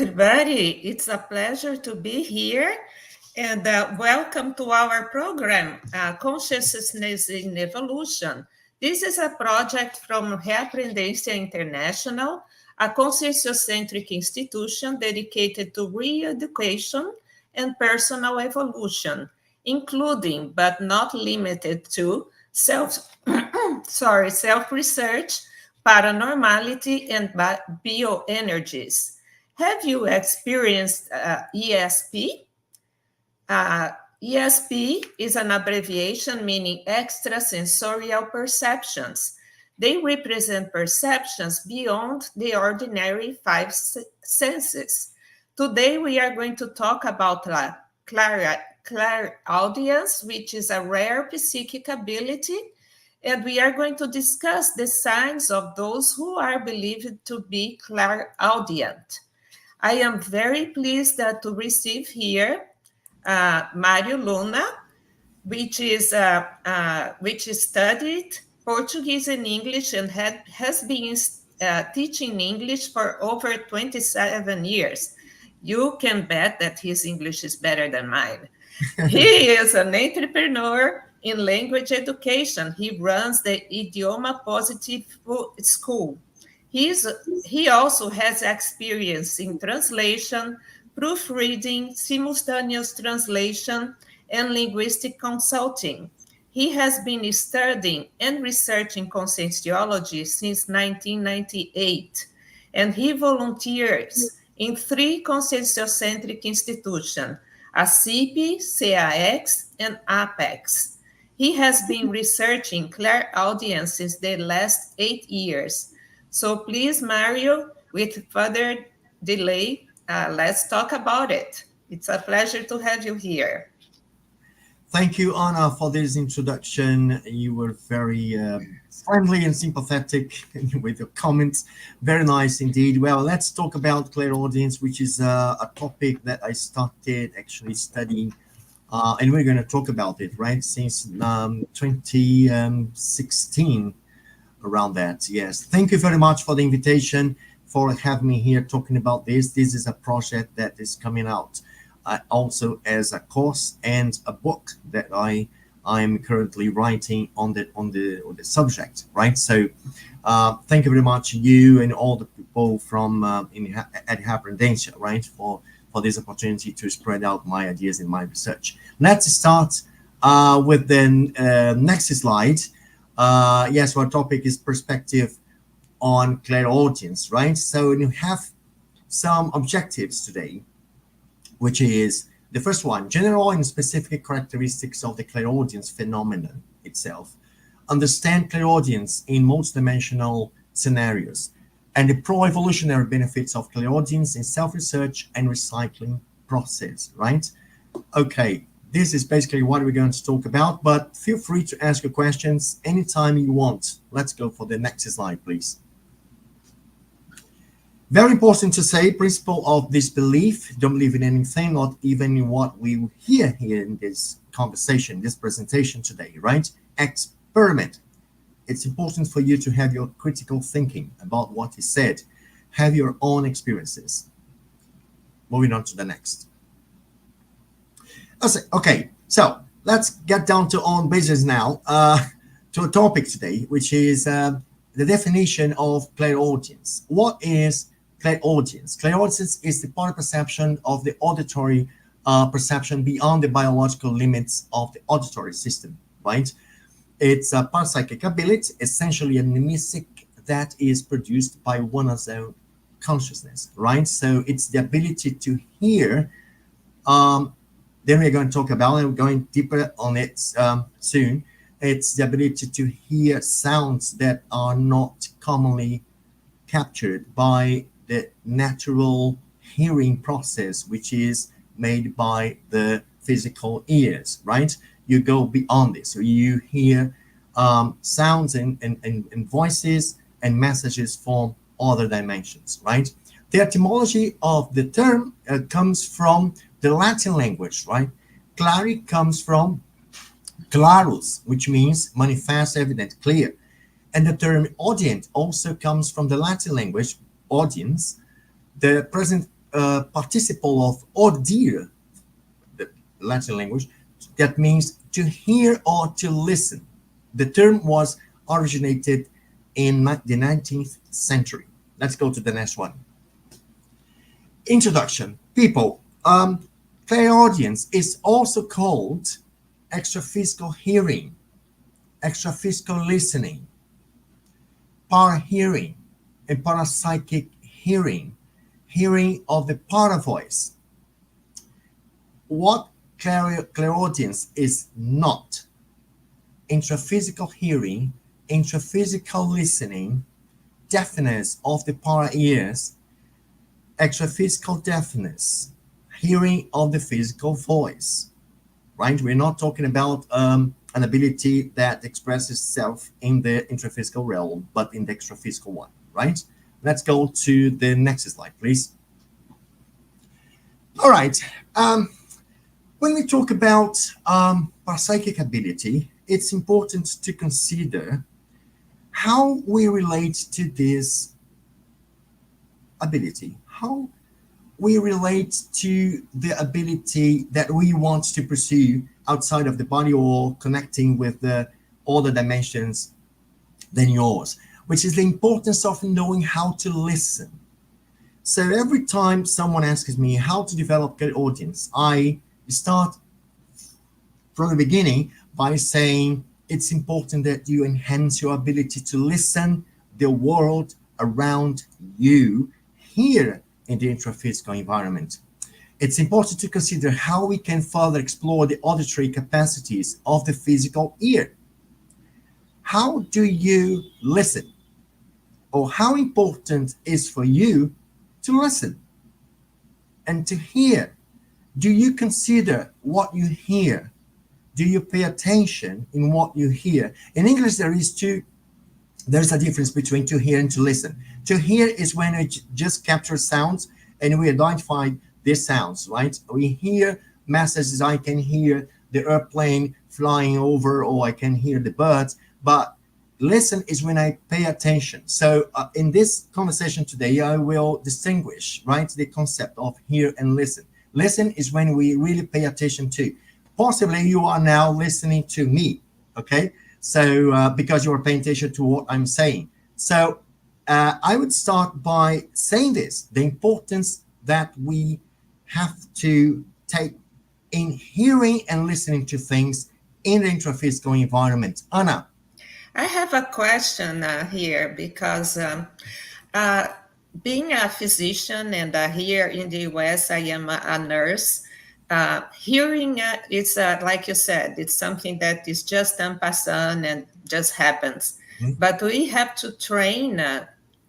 everybody. It's a pleasure to be here. And welcome to our program, Consciousness in Evolution. This is a project from Reaprendência International, a consciouscentric institution dedicated to re-education and personal evolution, including but not limited to self-research, paranormality, and bioenergies. Have you experienced ESP? ESP is an abbreviation meaning extrasensorial perceptions. They represent perceptions beyond the ordinary five senses. Today, we are going to talk about clairaudience, which is a rare psychic ability, and we are going to discuss the signs of those who are believed to be clairaudient. I am very pleased to receive here Mário Luna, which studied Portuguese and English and has been teaching English for over 27 years. You can bet that his English is better than mine. He is an entrepreneur in language education. He runs the Idioma Positivo school. He also has experience in translation, proofreading, simultaneous translation, and linguistic consulting. He has been studying and researching Conscientiology since 1998, and he volunteers in 3 conscientiocentric institutions, ASSIPI, CEAEC, and APEX. He has been researching clairaudience since the last 8 years. So please, Mario, with further delay, let's talk about it. It's a pleasure to have you here. Thank you, Anna, for this introduction. You were very friendly and sympathetic with your comments. Very nice indeed. Well, let's talk about clairaudience, which is a topic that I started actually studying, and we're going to talk about it, right, since 2016, around that. Yes. Thank you very much for the invitation, for having me here talking about this. This is a project that is coming out also as a course and a book that I am currently writing on the subject, right? So thank you very much, you and all the people from at Reaprendência, right, for this opportunity to spread out my ideas in my research. Let's start with the next slide. Yes, our topic is perspective on clairaudience, right? So you have some objectives today, which is the first one, general and specific characteristics of the clairaudience phenomenon itself, understand clairaudience in multidimensional scenarios, and the pro-evolutionary benefits of clairaudience in self-research and recycling process, right? Okay, this is basically what we're going to talk about, but feel free to ask your questions anytime you want. Let's go for the next slide, please. Very important to say, principle of disbelief. Don't believe in anything, not even in what we hear here in this conversation, this presentation today, right? Experiment. It's important for you to have your critical thinking about what is said. Have your own experiences. Moving on to the next. Okay, so let's get down to own business now, to a topic today, which is the definition of clairaudience. What is clairaudience? Clairaudience is the part perception of the auditory perception beyond the biological limits of the auditory system, right? It's a parapsychic ability, essentially a mnemonic that is produced by one's own consciousness, right? So it's the ability to hear. Then we're going to talk about it. We're going deeper on it soon. It's the ability to hear sounds that are not commonly captured by the natural hearing process, which is made by the physical ears, right? You go beyond this. So you hear sounds and voices and messages from other dimensions, right? The etymology of the term comes from the Latin language, right? Clari comes from clarus, which means manifest, evident, clear. And the term audient also comes from the Latin language, audience. The present participle of audire, the Latin language, that means to hear or to listen. The term was originated in the 19th century. Let's go to the next one. Introduction. People, clairaudience is also called extraphysical hearing, extraphysical listening, para-hearing, and parapsychic hearing, hearing of the para-voice. What clairaudience is not: intraphysical hearing, intraphysical listening, deafness of the para-ears, extraphysical deafness, hearing of the physical voice, right? We're not talking about an ability that expresses itself in the intraphysical realm, but in the extraphysical one, right? Let's go to the next slide, please. All right. When we talk about parapsychic ability, it's important to consider how we relate to this ability, how we relate to the ability that we want to pursue outside of the body or connecting with the other dimensions than yours, which is the importance of knowing how to listen. So every time someone asks me how to develop clairaudience, I start from the beginning by saying it's important that you enhance your ability to listen the world around you here in the intraphysical environment. It's important to consider how we can further explore the auditory capacities of the physical ear. How do you listen? Or how important is for you to listen and to hear? Do you consider what you hear? Do you pay attention in what you hear? In English, there's a difference between to hear and to listen. To hear is when we just capture sounds and we identify these sounds, right? We hear messages. I can hear the airplane flying over, or I can hear the birds. But listen is when I pay attention. So in this conversation today, I will distinguish, right, the concept of hear and listen. Listen is when we really pay attention to. Possibly you are now listening to me, okay? So because you are paying attention to what I'm saying. So I would start by saying this, the importance that we have to take in hearing and listening to things in the intraphysical environment. Anna. I have a question here because being a physician and here in the US, I am a nurse. Hearing it's like you said, it's something that is just en passant and just happens. Mm-hmm. But we have to train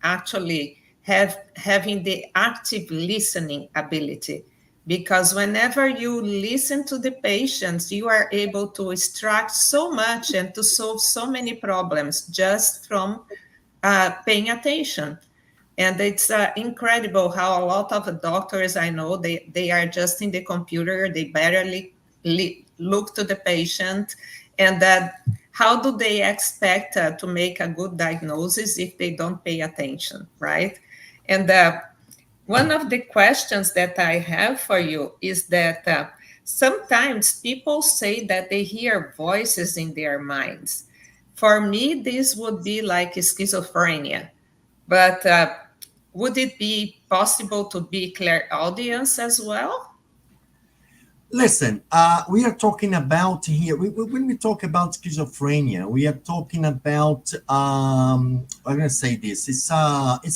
actually having the active listening ability, because whenever you listen to the patients, you are able to extract so much and to solve so many problems just from paying attention. And it's incredible how a lot of doctors I know, they are just in the computer, they barely look to the patient. And how do they expect to make a good diagnosis if they don't pay attention, right? And one of the questions that I have for you is that sometimes people say that they hear voices in their minds. For me, this would be like schizophrenia. But would it be possible to be clairaudience as well? Listen, we are talking about here, when we talk about schizophrenia, we are talking about, I'm going to say this, it's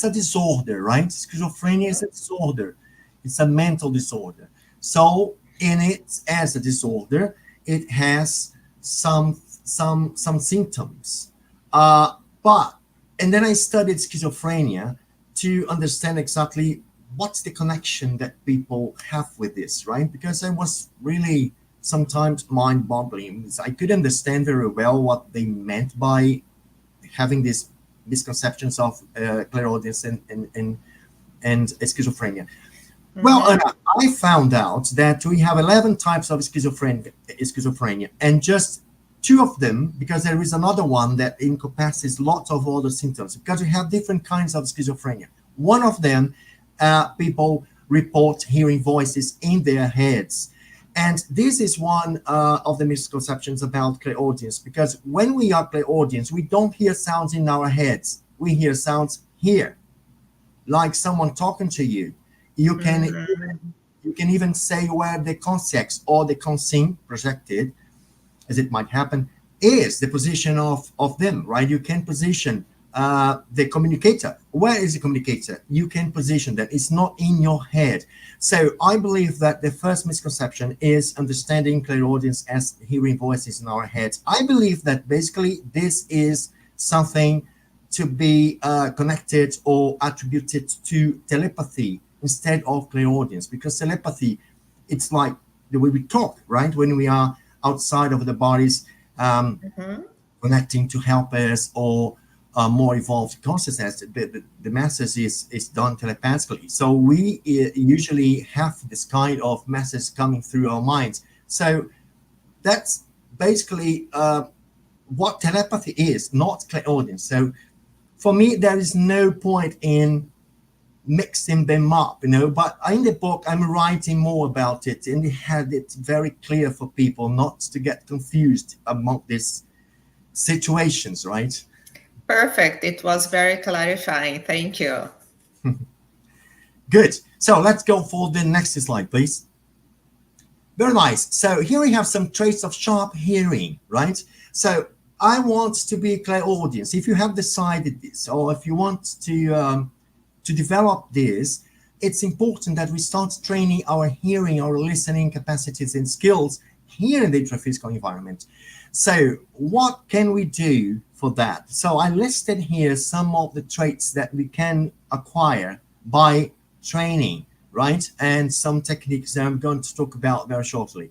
a disorder, right? Schizophrenia is a disorder. It's a mental disorder. So in it, as a disorder, it has some symptoms. And then I studied schizophrenia to understand exactly what's the connection that people have with this, right? Because I was really sometimes mind-boggling. I couldn't understand very well what they meant by having these misconceptions of clairaudience and schizophrenia. Mm-hmm. Well, I found out that we have 11 types of schizophrenia, and just 2 of them, because there is another one that encompasses lots of other symptoms, because we have different kinds of schizophrenia. One of them, people report hearing voices in their heads. And this is one of the misconceptions about clairaudience, because when we are clairaudience, we don't hear sounds in our heads. We hear sounds here, like someone talking to you. You can even say where the context or the consign projected, as it might happen, is the position of them, right? You can position the communicator. Where is the communicator? You can position that. It's not in your head. So I believe that the first misconception is understanding clairaudience as hearing voices in our heads. I believe that basically this is something to be connected or attributed to telepathy instead of clairaudience, because telepathy, it's like the way we talk, right? When we are outside of the bodies, connecting to help us or more evolved consciousness, the message is done telepathically. So we usually have this kind of message coming through our minds. So that's basically what telepathy is, not clairaudience. So for me, there is no point in mixing them up, but in the book I'm writing more about it, and it had it very clear for people not to get confused among these situations, right? Perfect. It was very clarifying. Thank you. Good. So let's go for the next slide, please. Very nice. So here we have some traits of sharp hearing, right? So I want to be a clairaudience. If you have decided this, or if you want to develop this, it's important that we start training our hearing, our listening capacities and skills here in the intraphysical environment. So what can we do for that? So I listed here some of the traits that we can acquire by training, right? And some techniques that I'm going to talk about very shortly.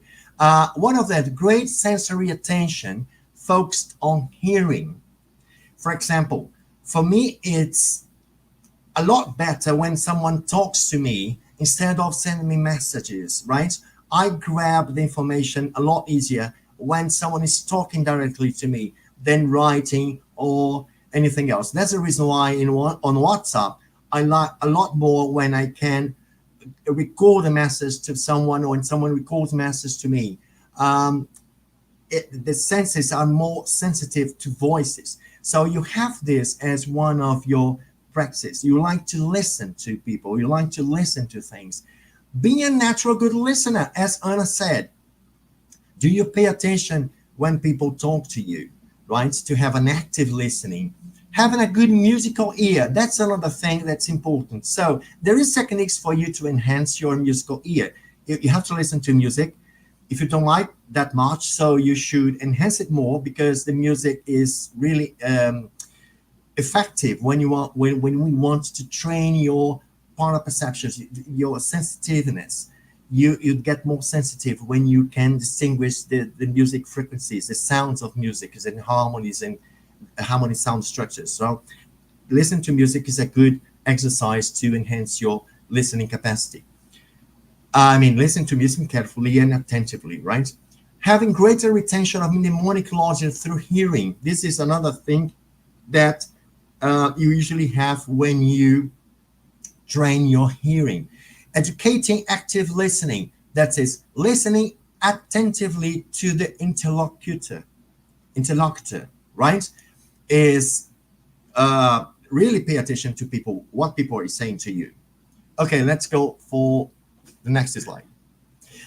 One of them, great sensory attention focused on hearing. For example, for me, it's a lot better when someone talks to me instead of sending me messages, right? I grab the information a lot easier when someone is talking directly to me than writing or anything else. That's the reason why on WhatsApp, I like a lot more when I can record a message to someone or when someone records a message to me. The senses are more sensitive to voices. So you have this as one of your practice. You like to listen to people. You like to listen to things. Be a natural good listener, as Anna said. Do you pay attention when people talk to you, right? To have an active listening. Having a good musical ear, that's another thing that's important. So there is techniques for you to enhance your musical ear. You have to listen to music. If you don't like that much, so you should enhance it more, because the music is really effective when we want to train your paraperceptions, your sensitiveness. You get more sensitive when you can distinguish the music frequencies, the sounds of music, and harmonies and harmony sound structures. So listen to music is a good exercise to enhance your listening capacity. Listen to music carefully and attentively, right? Having greater retention of mnemonic logic through hearing. This is another thing that you usually have when you train your hearing. Educating active listening, that is listening attentively to the interlocutor, right? Is really pay attention to people, what people are saying to you. Okay, let's go for the next slide.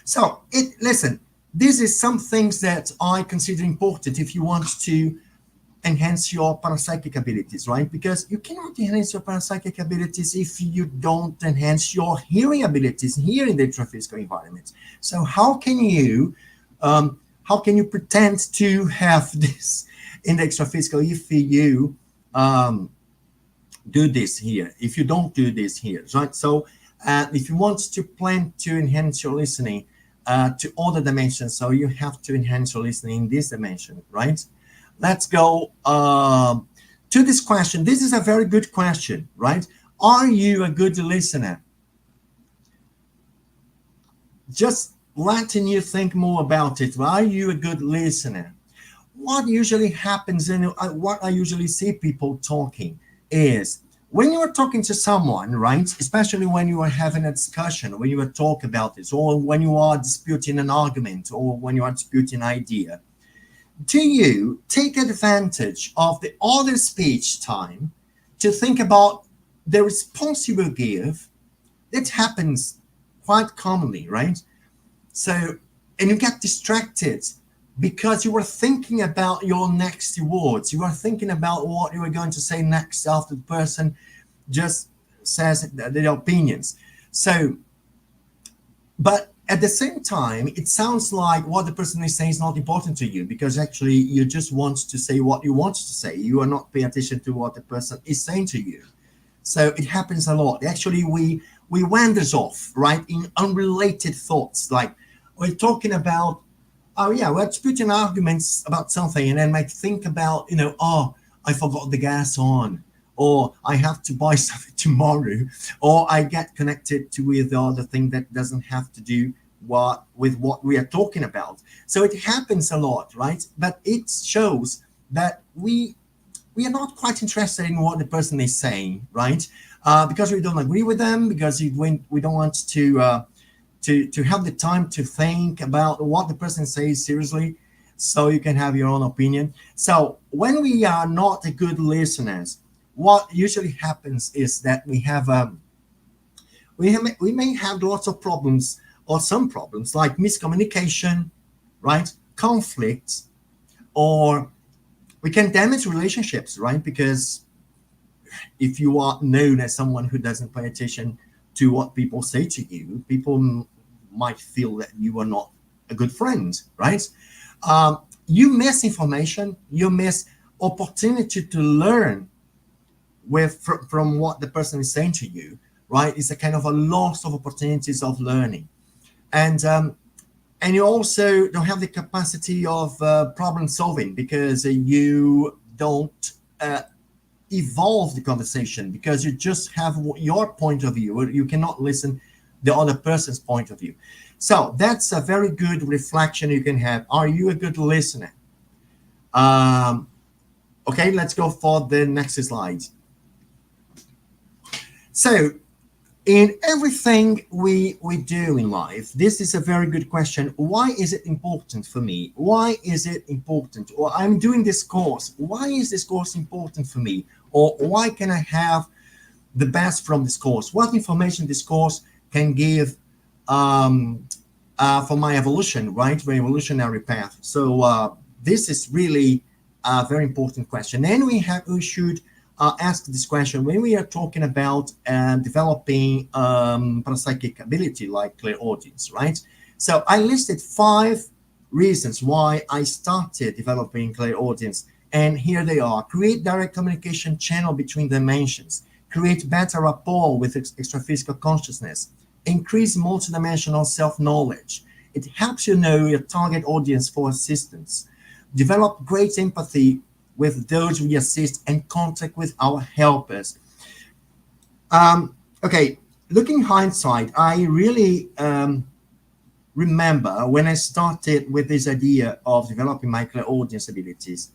So listen, this is some things that I consider important if you want to enhance your parapsychic abilities, right? Because you cannot enhance your parapsychic abilities if you don't enhance your hearing abilities here in the intraphysical environment. So how can you pretend to have this in the extraphysical if you do this here, if you don't do this here, right? So if you want to plan to enhance your listening to other dimensions, so you have to enhance your listening in this dimension, right? Let's go to this question. This is a very good question, right? Are you a good listener? Just letting you think more about it. Are you a good listener? What usually happens, and what I usually see people talking is when you are talking to someone, right, especially when you are having a discussion, when you are talking about this, or when you are disputing an argument, or when you are disputing an idea, do you take advantage of the other speech time to think about the response you will give? That happens quite commonly, right? So, and you get distracted because you were thinking about your next words. You are thinking about what you are going to say next after the person just says their opinions. So, but at the same time, it sounds like what the person is saying is not important to you, because actually you just want to say what you want to say. You are not paying attention to what the person is saying to you. So it happens a lot. Actually, we wanders off, right, in unrelated thoughts. Like we're talking about, oh yeah, we're disputing arguments about something, and then might think about, oh, I forgot the gas on, or I have to buy something tomorrow, or I get connected to with the other thing that doesn't have to do with what we are talking about. So it happens a lot, right? But it shows that we are not quite interested in what the person is saying, right? Because we don't agree with them, because we don't want to have the time to think about what the person says seriously, so you can have your own opinion. So when we are not a good listeners, what usually happens is that we may have lots of problems, or some problems like miscommunication, right? Conflict, or we can damage relationships, right? Because if you are known as someone who doesn't pay attention to what people say to you, people might feel that you are not a good friend, right? You miss information, you miss opportunity to learn from what the person is saying to you, right? It's a kind of a loss of opportunities of learning. And you also don't have the capacity of problem solving, because you don't evolve the conversation, because you just have your point of view. You cannot listen the other person's point of view. So that's a very good reflection you can have. Are you a good listener? Okay, let's go for the next slide. So in everything we do in life, this is a very good question. Why is it important for me? Why is it important? Or I'm doing this course. Why is this course important for me? Or why can I have the best from this course? What information this course can give for my evolution, right? My evolutionary path. So this is really a very important question. And we should ask this question when we are talking about developing parapsychic ability like clairaudience, right? So I listed 5 reasons why I started developing clairaudience, and here they are. Create direct communication channel between dimensions, create better rapport with extraphysical consciousness, increase multidimensional self-knowledge. It helps you know your target audience for assistance, develop great empathy with those we assist, and contact with our helpers. Okay, looking hindsight, I really remember when I started with this idea of developing my clairaudience abilities,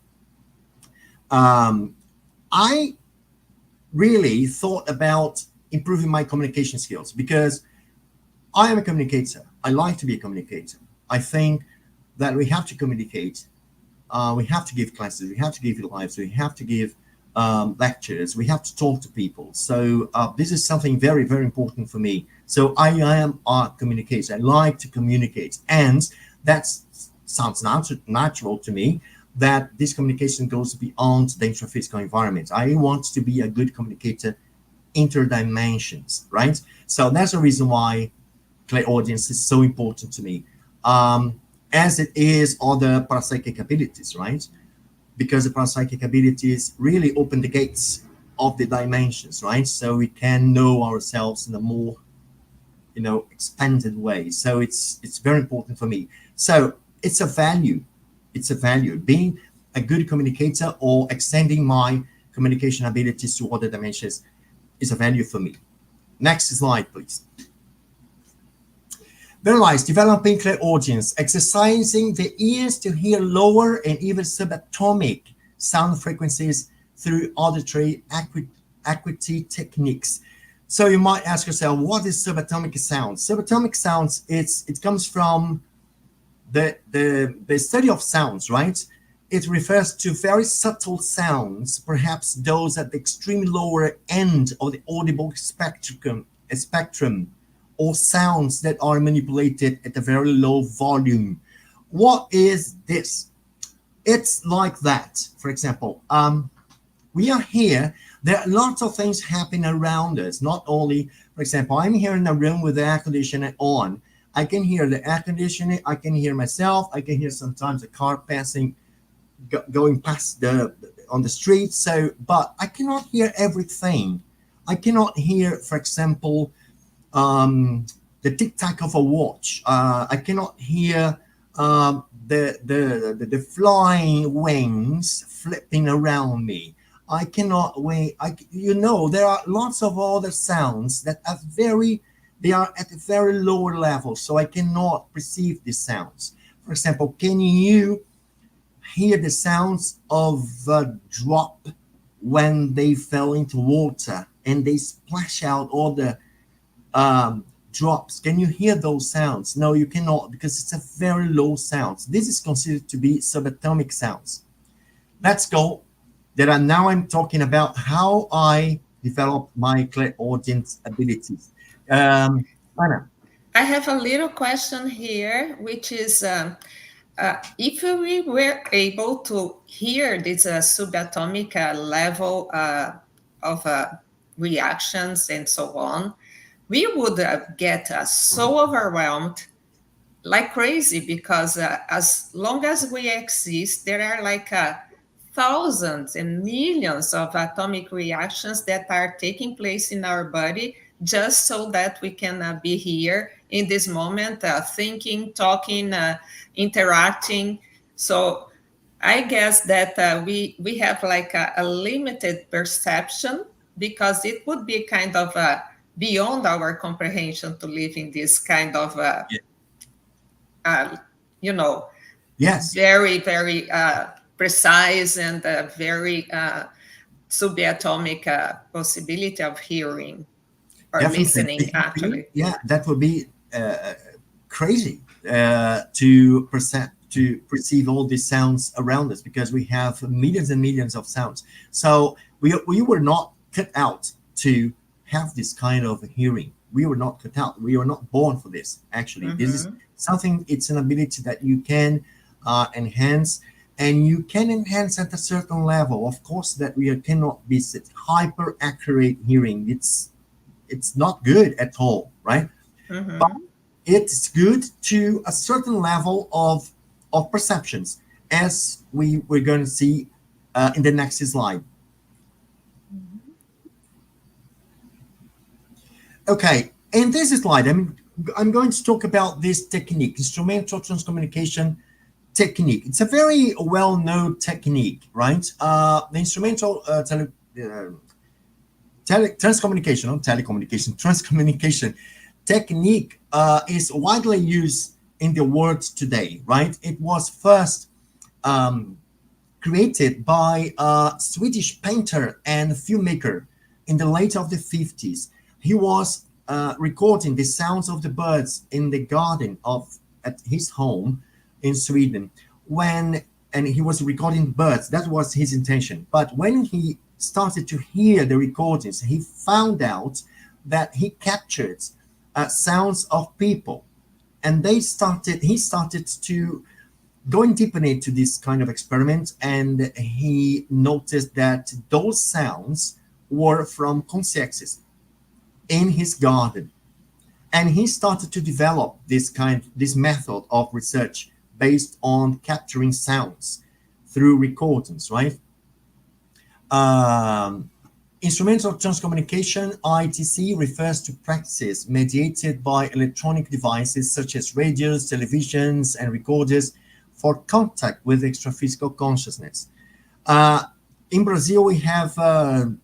I really thought about improving my communication skills, because I am a communicator. I like to be a communicator. I think that we have to communicate. We have to give classes, we have to give lives, we have to give lectures, we have to talk to people. So this is something very, very important for me. So I am a communicator. I like to communicate. And that sounds natural to me, that this communication goes beyond the intraphysical environment. I want to be a good communicator interdimensions, right? So that's the reason why clairaudience is so important to me. As it is other parapsychic abilities, right? Because the parapsychic abilities really open the gates of the dimensions, right? So we can know ourselves in a more, expanded way. So it's very important for me. So it's a value. It's a value. Being a good communicator or extending my communication abilities to other dimensions is a value for me. Next slide, please. Realize developing clairaudience, exercising the ears to hear lower and even subatomic sound frequencies through auditory acuity techniques. So you might ask yourself, what is subatomic sounds? Subatomic sounds, it comes from the study of sounds, right? It refers to very subtle sounds, perhaps those at the extreme lower end of the audible spectrum, or sounds that are manipulated at a very low volume. What is this? It's like that. For example, we are here. There are lots of things happening around us. Not only, for example, I'm here in a room with the air conditioner on. I can hear the air conditioning. I can hear myself. I can hear sometimes a car passing, going past on the street. So, but I cannot hear everything. I cannot hear, for example, the tick tack of a watch. I cannot hear the flying wings flipping around me. I cannot wait. There are lots of other sounds that are they are at a very lower level, so I cannot perceive these sounds. For example, can you hear the sounds of a drop when they fell into water and they splash out all the drops? Can you hear those sounds? No, you cannot, because it's a very low sound. This is considered to be subatomic sounds. Let's go. Now I'm talking about how I develop my clairaudience abilities. Anna. I have a little question here, which is if we were able to hear this subatomic level of reactions and so on, we would get so overwhelmed like crazy, because as long as we exist, there are like thousands and millions of atomic reactions that are taking place in our body, just so that we can be here in this moment, thinking, talking, interacting. So I guess that we have like a limited perception, because it would be kind of beyond our comprehension to live in this kind of, Yes, very, very precise and very subatomic possibility of hearing or definitely. listening, actually. Yeah, that would be crazy to perceive all these sounds around us, because we have millions and millions of sounds. So we were not cut out to have this kind of hearing. We were not cut out. We were not born for this. Actually, This is something. It's an ability that you can enhance, and you can enhance at a certain level. Of course, that we cannot be hyper accurate hearing. It's not good at all, right? But it's good to a certain level of perceptions, as we're going to see in the next slide. Okay, in this slide, I'm going to talk about this technique, instrumental transcommunication technique. It's a very well-known technique, right? The instrumental transcommunication technique is widely used in the world today, right? It was first created by a Swedish painter and filmmaker in the late of the 50s. He was recording the sounds of the birds in the garden at his home in Sweden, and he was recording birds. That was his intention. But when he started to hear the recordings, he found out that he captured sounds of people, and he started to going deeper into this kind of experiment, and he noticed that those sounds were from consciences in his garden. And he started to develop this method of research based on capturing sounds through recordings, right? Instrumental transcommunication, ITC, refers to practices mediated by electronic devices such as radios, televisions, and recorders for contact with extraphysical consciousness. In Brazil, we have a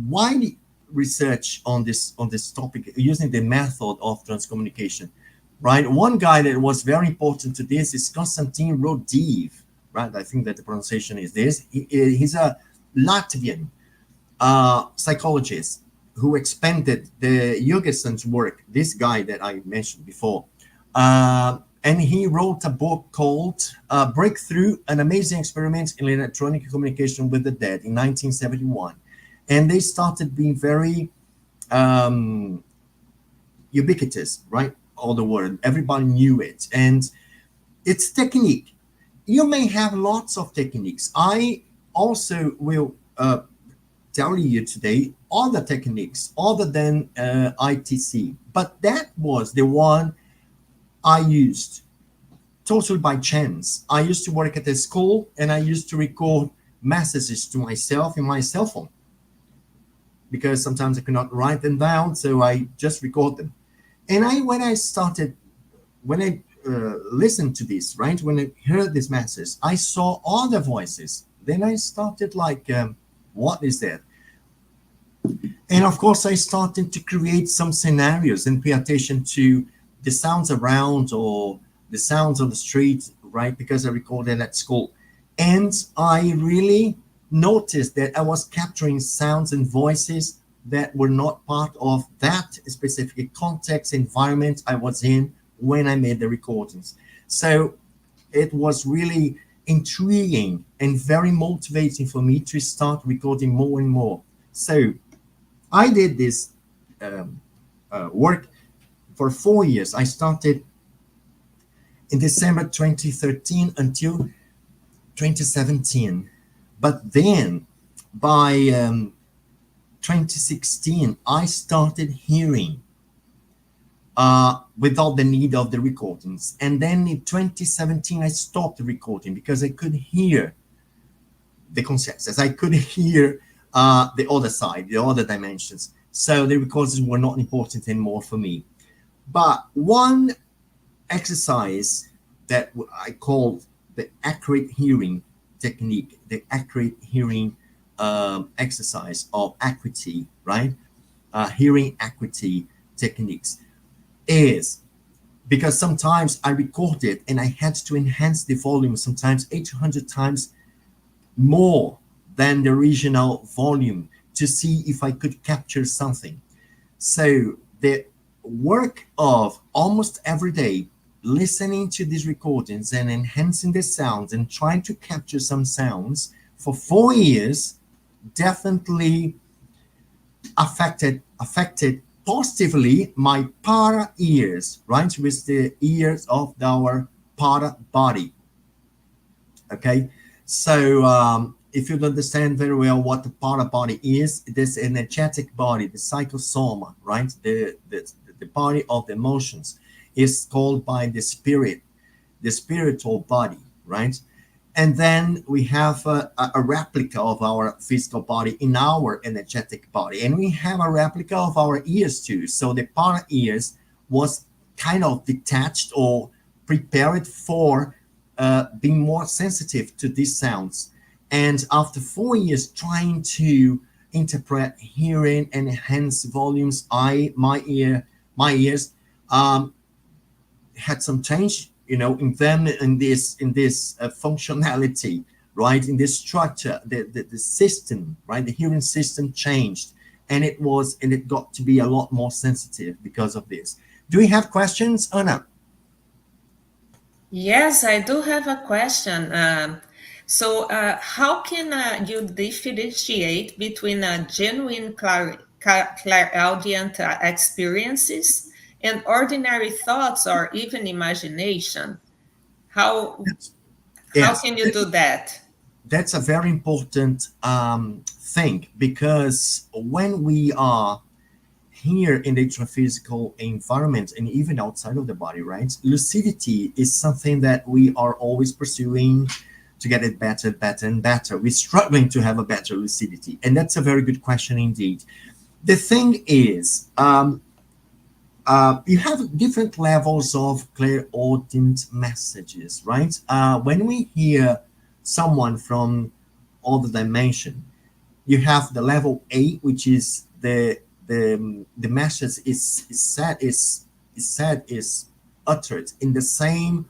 wide research on this topic using the method of transcommunication, right? One guy that was very important to this is Konstantin Rodiv, right? I think that the pronunciation is this. He's a Latvian psychologist who expanded the Jurgensen's work, this guy that I mentioned before. And he wrote a book called Breakthrough, an Amazing Experiment in Electronic Communication with the Dead in 1971. And they started being very ubiquitous, right? All the word, everybody knew it. And it's technique. You may have lots of techniques. I also will tell you today other techniques other than ITC, but that was the one I used totally by chance. I used to work at a school and I used to record messages to myself in my cell phone because sometimes I could not write them down, so I just record them. And when I listened to this, right, when I heard this message, I saw other voices. Then I started like, what is that? And of course, I started to create some scenarios and pay attention to the sounds around or the sounds on the street, right? Because I recorded at school. And I really noticed that I was capturing sounds and voices that were not part of that specific context, environment I was in when I made the recordings. So it was really intriguing and very motivating for me to start recording more and more. So I did this work for 4 years. I started in December 2013 until 2017. But then by 2016, I started hearing without the need of the recordings. And then in 2017, I stopped recording because I could hear the concepts, I could hear the other side, the other dimensions. So the recordings were not important anymore for me. But one exercise that I called the accurate hearing technique, the accurate hearing exercise of acuity, right? Hearing acuity techniques is because sometimes I recorded and I had to enhance the volume, sometimes 800 times more than the original volume to see if I could capture something. So the work of almost every day listening to these recordings and enhancing the sounds and trying to capture some sounds for 4 years definitely affected positively my para ears, right? With the ears of our para body. Okay, so if you understand very well what the para body is, this energetic body, the psychosoma, right? The body of the emotions is called by the spirit, the spiritual body, right? And then we have a replica of our physical body in our energetic body. And we have a replica of our ears too. So the para ears was kind of detached or prepared for being more sensitive to these sounds. And after 4 years trying to interpret hearing and enhance volumes, my ears had some change, in them, in this functionality, right? In this structure, the system, right? The hearing system changed, and it got to be a lot more sensitive because of this. Do we have questions, Anna? Yes, I do have a question. How can you differentiate between genuine clairaudient experiences and ordinary thoughts or even imagination? How how Yes, can you do that? that's a very important thing, because when we are here in the intraphysical environment and even outside of the body, right? Lucidity is something that we are always pursuing to get it better, better, and better. We're struggling to have a better lucidity. And that's a very good question indeed. The thing is, you have different levels of clairaudient messages, right? When we hear someone from other dimension, you have the level A, which is the message is uttered in the same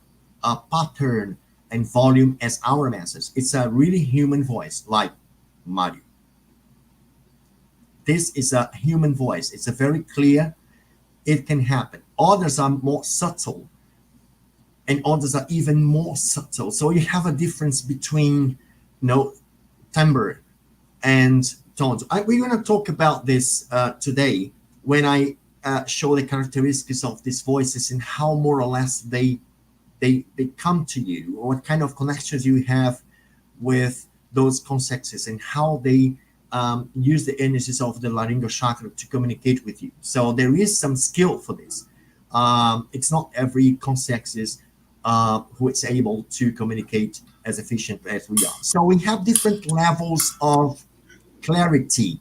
pattern and volume as our message. It's a really human voice, like Mario. this is a human voice. It's a very clear. It can happen. Others are more subtle, and others are even more subtle. So you have a difference between, timbre and tones. We're going to talk about this today when I show the characteristics of these voices and how more or less they come to you, or what kind of connections you have with those consonants, and how they use the energies of the laryngeal chakra to communicate with you. So there is some skill for this. It's not every consonant who is able to communicate as efficient as we are. So we have different levels of clarity.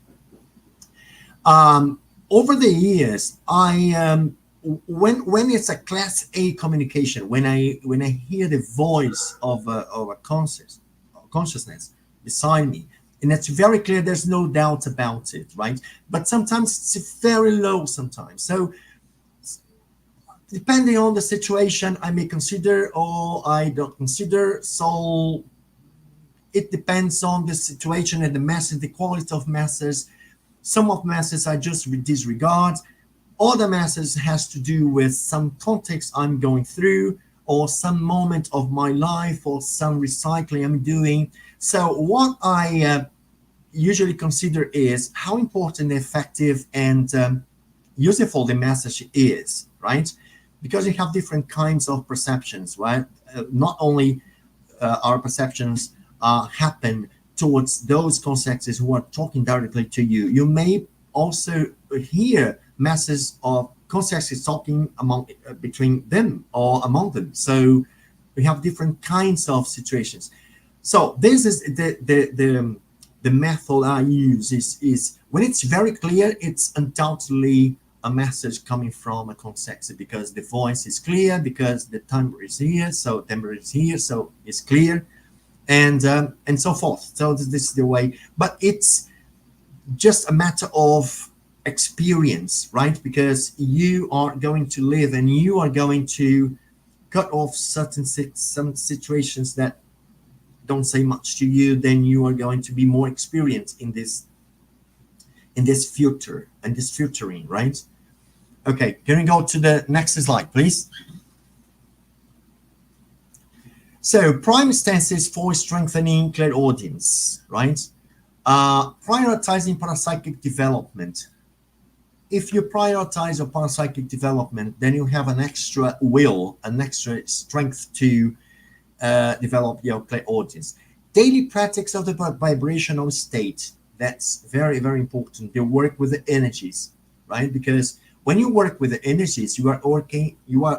Over the years, when it's a class A communication, when I hear the voice of a consciousness beside me, and it's very clear, there's no doubt about it, right? But sometimes it's very low sometimes. So depending on the situation, I may consider or I don't consider. So it depends on the situation and the message, the quality of message. Some of messages I just disregard. Other messages has to do with some context I'm going through, or some moment of my life, or some recycling I'm doing. So what I usually consider is how important, effective, and useful the message is, right? Because you have different kinds of perceptions, right? Not only our perceptions happen towards those consciousnesses who are talking directly to you. You may also hear messages of consciousness talking between them or among them. So we have different kinds of situations. So this is the method I use is when it's very clear, it's undoubtedly a message coming from a consciousness, because the voice is clear, because the timbre is here, so it's clear, and so forth. So this is the way, but it's just a matter of experience, right? Because you are going to live and you are going to cut off some situations that don't say much to you. Then you are going to be more experienced in this filter and this filtering, right? Okay, can we go to the next slide, please? So prime stances for strengthening clairaudience, right? Prioritizing parapsychic development. If you prioritize your parapsychic development, then you have an extra will, an extra strength to develop your clairaudience. Daily practice of the vibrational state. That's very, very important. You work with the energies, right? Because when you work with the energies, you are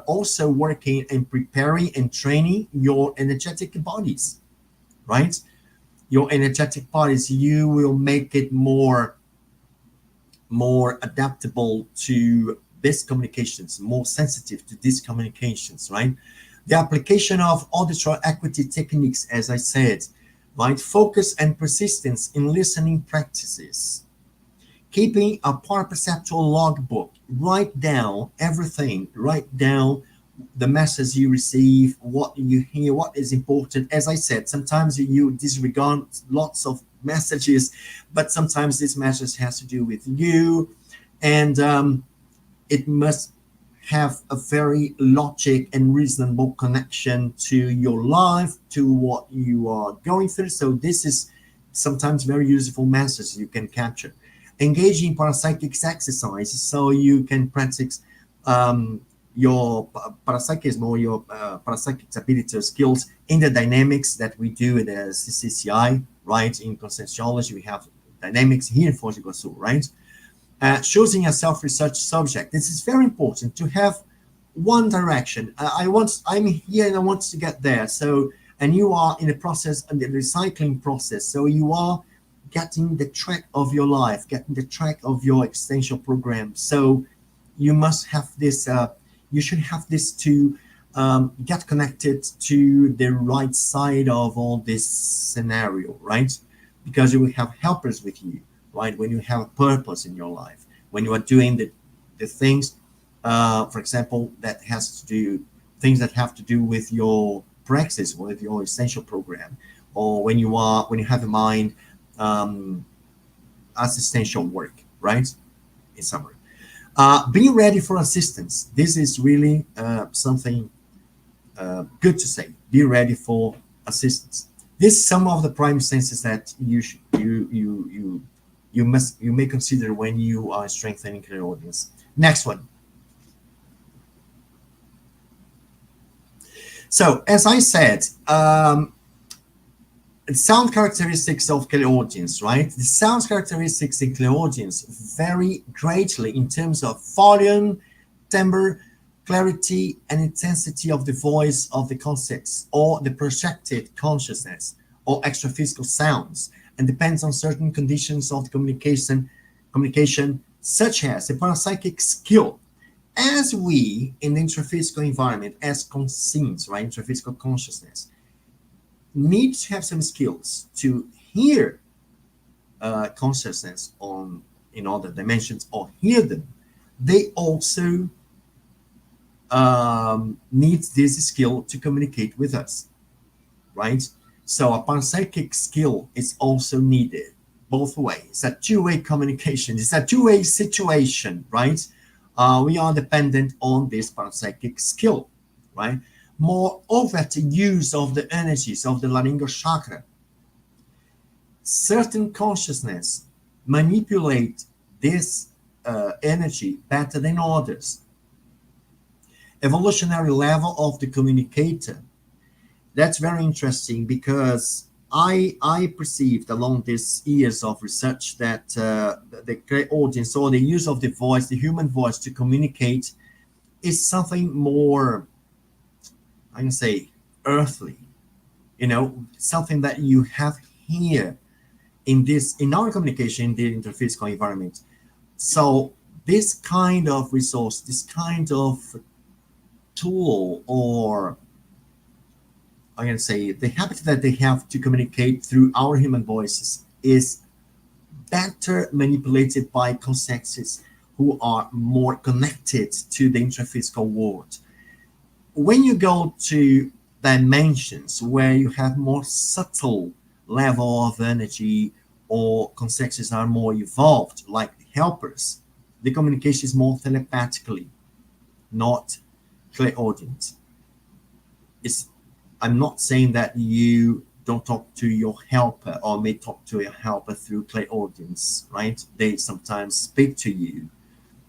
also working and preparing and training your energetic bodies, right? Your energetic bodies, you will make it more adaptable to these communications, more sensitive to these communications, right? The application of auditory acuity techniques, as I said, right? Focus and persistence in listening practices. Keeping a paraperceptual logbook. Write down everything. Write down the message you receive, what you hear, what is important. As I said, sometimes you disregard lots of messages, but sometimes this message has to do with you, and it must have a very logic and reasonable connection to your life, to what you are going through. So this is sometimes very useful message you can capture. Engage in parapsychic exercises, so you can practice your parapsychism or your parapsychic ability or skills in the dynamics that we do in the CEAEC, right? In Conscientiology, we have dynamics here in Foz do Iguaçu, right? Choosing a self-research subject. This is very important to have one direction. I'm here and I want to get there. So, and you are in the process, and the recycling process. So you are getting the track of your life, getting the track of your existential program. So you must have this, you should have this to get connected to the right side of all this scenario, right? Because you will have helpers with you, right? When you have a purpose in your life, when you are doing the things, for example, that has to do, things that have to do with your praxis, with your essential program, or when you have in mind assistential work, right? In summary, being ready for assistance. This is really something good to say. Be ready for assistance. This is some of the prime senses that you may consider when you are strengthening clairaudience. Next one. So as I said, sound characteristics of clairaudience, right? The sound characteristics in clairaudience vary greatly in terms of volume, timbre, clarity, and intensity of the voice of the concepts or the projected consciousness or extraphysical sounds, and depends on certain conditions of the communication such as the parapsychic skill. As we in the intraphysical environment, as conscience, right, intraphysical consciousness, need to have some skills to hear consciousness on in other dimensions or hear them. They also need this skill to communicate with us, right? So a parapsychic skill is also needed both ways. It's a two-way communication. It's a two-way situation, right? We are dependent on this parapsychic skill, right? Moreover, the use of the energies of the laryngeal chakra. Certain consciousness manipulate this energy better than others. Evolutionary level of the communicator. That's very interesting because I perceived along these years of research that the clairaudience or the use of the voice, the human voice to communicate is something more, I can say, earthly, something that you have here in our communication in the interphysical environment. So this kind of resource, this kind of tool, or I can say the habit that they have to communicate through our human voices is better manipulated by consciences who are more connected to the intraphysical world. When you go to dimensions where you have more subtle level of energy or consciences are more evolved, like helpers, the communication is more telepathically, not clairaudient. I'm not saying that you don't talk to your helper or may talk to your helper through clairaudience, right? They sometimes speak to you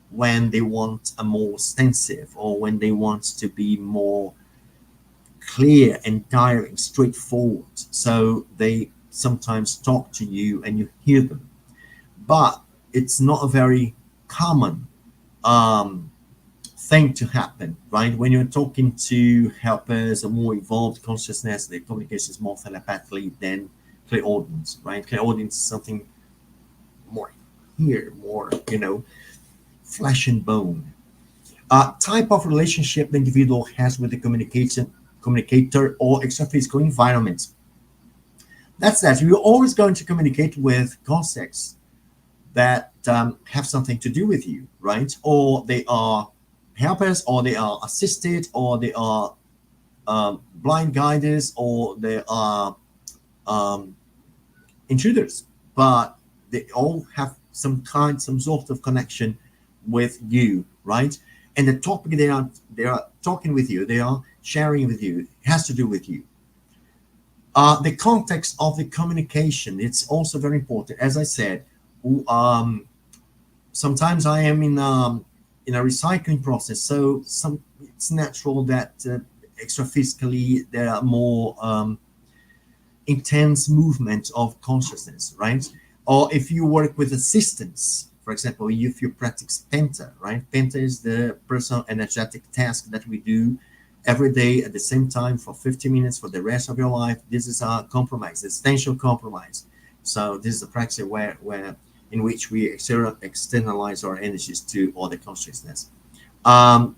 when they want a more extensive or when they want to be more clear and direct, straightforward. So they sometimes talk to you and you hear them. But it's not a very common thing to happen, right? When you're talking to helpers, a more evolved consciousness, the communication is more telepathically than clairaudience, right? Clairaudience is something more here, more, flesh and bone. Type of relationship the individual has with the communicator or extraphysical environment. That's that. You're always going to communicate with concepts that have something to do with you, right? Or they are helpers, or they are assisted, or they are blind guides, or they are intruders. But they all have some sort of connection with you, right? And the topic they are talking with you, they are sharing with you, has to do with you. The context of the communication, it's also very important. As I said, sometimes I am in a recycling process, so it's natural that extraphysically there are more intense movement of consciousness, right? Or if you work with assistants, for example, if you practice Penta, right? Penta is the personal energetic task that we do every day at the same time for 50 minutes for the rest of your life. This is a compromise, essential compromise. So this is a practice where in which we externalize our energies to other consciousness.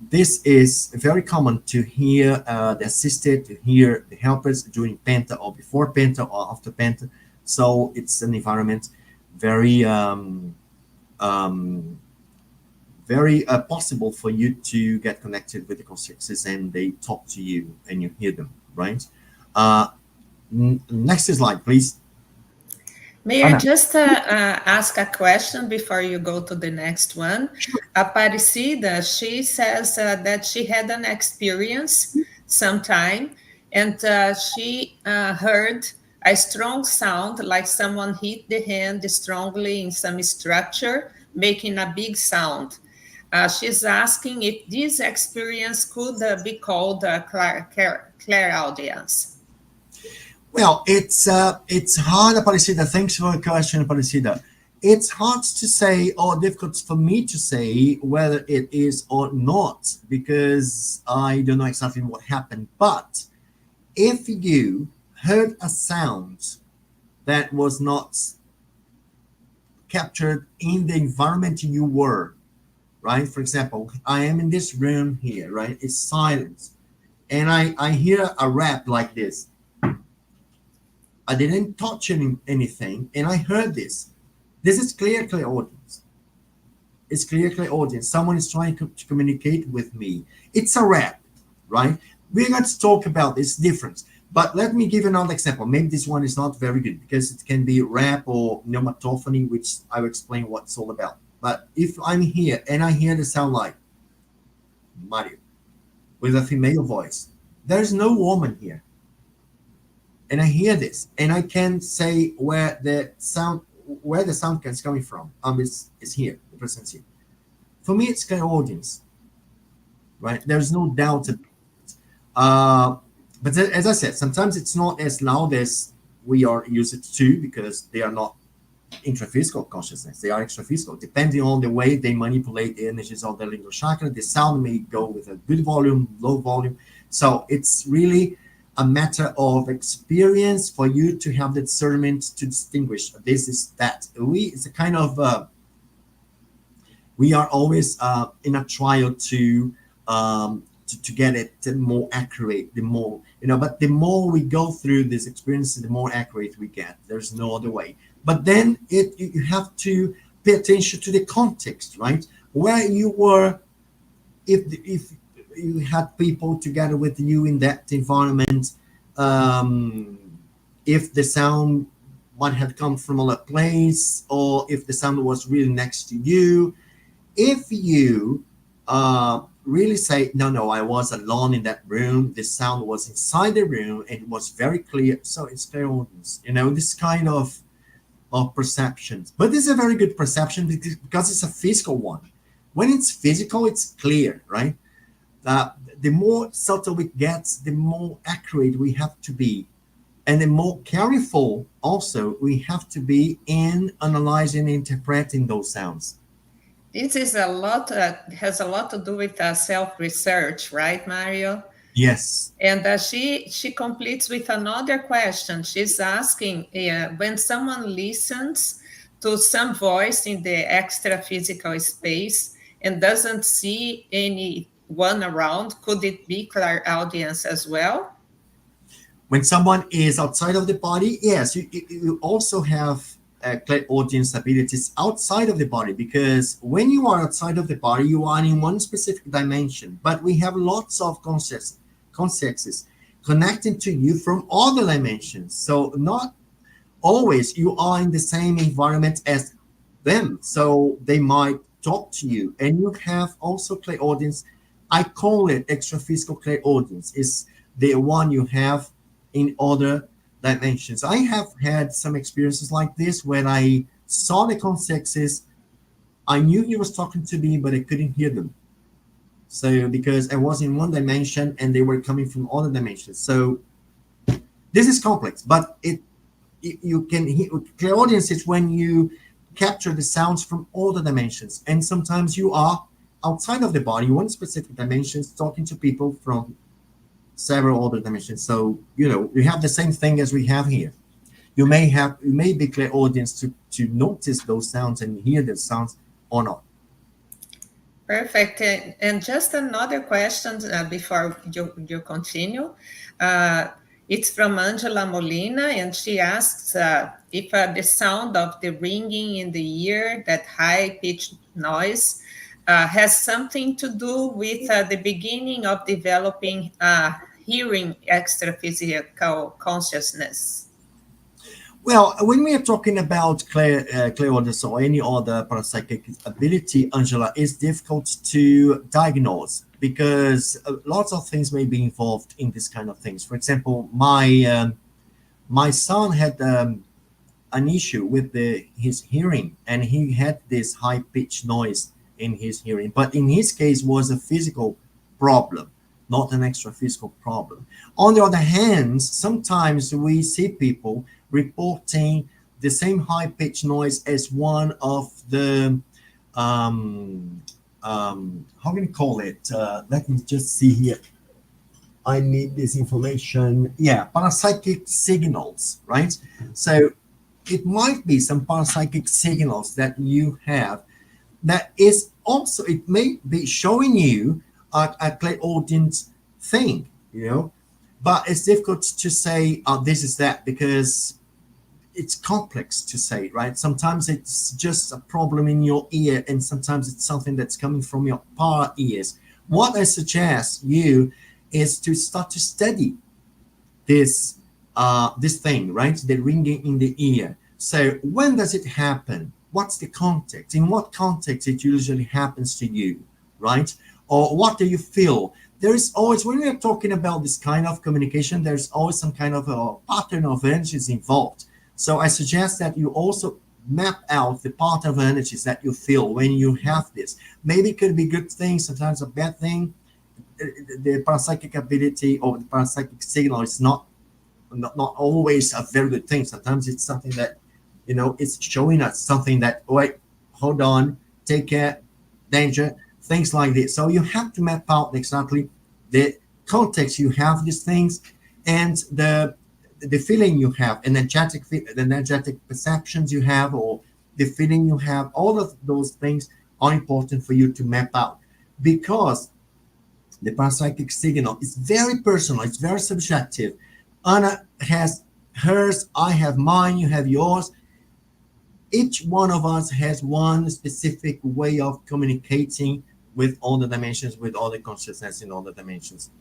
This is very common to hear the assisted, to hear the helpers during Penta or before Penta or after Penta. So it's an environment very very possible for you to get connected with the consciousness and they talk to you and you hear them, right? Next slide, please. May I Anna, just ask a question before you go to the next one? Aparecida, she says that she had an experience sometime, and she heard a strong sound like someone hit the hand strongly in some structure, making a big sound. She's asking if this experience could be called clairaudience. well, it's hard, Aparecida. Thanks for the question, Aparecida. It's hard to say, or difficult for me to say whether it is or not, because I don't know exactly what happened. But if you heard a sound that was not captured in the environment you were, right? For example, I am in this room here, right? It's silence. And I hear a rap like this. I didn't touch anything, and I heard this. This is clear audience. It's clear audience. Someone is trying to communicate with me. It's a rap, right? We're going to talk about this difference. But let me give another example. Maybe this one is not very good because it can be rap or pneumatophony, which I will explain what it's all about. But if I'm here and I hear the sound like Mario with a female voice, there's no woman here. And I hear this, and I can say where the sound is coming from. It's here, the presence here. For me, it's clairaudience, right? There's no doubt about it. But as I said, sometimes it's not as loud as we are used to because they are not intraphysical consciousness. They are extraphysical. Depending on the way they manipulate the energies of the lingual chakra, the sound may go with a good volume, low volume. So it's really a matter of experience for you to have the discernment to distinguish this is that. It's a kind of we are always in a trial to get it more accurate. The more but the more we go through this experience, the more accurate we get. There's no other way. But then you have to pay attention to the context, right? Where you were, if you had people together with you in that environment, if the sound might have come from a place, or if the sound was really next to you. If you really say, no, I was alone in that room, the sound was inside the room, and it was very clear, so it's clairaudience, this kind of perceptions. But this is a very good perception because it's a physical one. When it's physical, it's clear, right? The more subtle it gets, the more accurate we have to be. And the more careful also we have to be in analyzing and interpreting those sounds. This is has a lot to do with self-research, right, Mario? Yes. And she completes with another question. She's asking, when someone listens to some voice in the extra physical space and doesn't see anyone around, could it be clairaudience as well? When someone is outside of the body, yes, you also have clairaudience abilities outside of the body, because when you are outside of the body, you are in one specific dimension, but we have lots of consciousness connecting to you from other dimensions. So not always you are in the same environment as them, so they might talk to you, and you have also clairaudience. I call it extraphysical clairaudience. Is the one you have in other dimensions. I have had some experiences like this when I saw the consciousness. I knew he was talking to me, but I couldn't hear them. So because I was in one dimension and they were coming from other dimensions. So this is complex, but you can hear. Clairaudience is when you capture the sounds from all the dimensions, and sometimes you are outside of the body, one specific dimensions, talking to people from several other dimensions. So you have the same thing as we have here. You may be clairaudience to notice those sounds and hear the sounds or not. Perfect. And just another question before you continue. It's from Angela Molina, and she asks if the sound of the ringing in the ear, that high-pitched noise, has something to do with the beginning of developing hearing extraphysical consciousness. Well, when we are talking about clairaudience or any other parapsychic ability, Angela, it's difficult to diagnose because lots of things may be involved in this kind of things. For example, my son had an issue with his hearing, and he had this high pitched noise in his hearing. But in his case, was a physical problem, not an extra physical problem. On the other hand, sometimes we see people reporting the same high pitched noise as one of the how can you call it? Let me just see here. I need this information. Yeah, parapsychic signals, right? So it might be some parapsychic signals that you have that is also, it may be showing you a clairaudience thing, but it's difficult to say, oh, this is that, because it's complex to say, right? Sometimes it's just a problem in your ear, and sometimes it's something that's coming from your para ears. What I suggest you is to start to study this thing, right? The ringing in the ear. So when does it happen? What's the context? In what context it usually happens to you, right? Or what do you feel? There is always, when we are talking about this kind of communication, there's always some kind of a pattern of energies involved. So I suggest that you also map out the pattern of energies that you feel when you have this. Maybe it could be good thing, sometimes a bad thing. The parapsychic ability or the parapsychic signal is not always a very good thing. Sometimes it's something that, it's showing us something that, wait, hold on, take care, danger, things like this. So you have to map out exactly the context you have these things, and the feeling you have, the energetic perceptions you have, or the feeling you have. All of those things are important for you to map out, because the parapsychic signal is very personal, it's very subjective. Anna has hers, I have mine, you have yours. Each one of us has one specific way of communicating with all the dimensions, with all the consciousness in all the dimensions.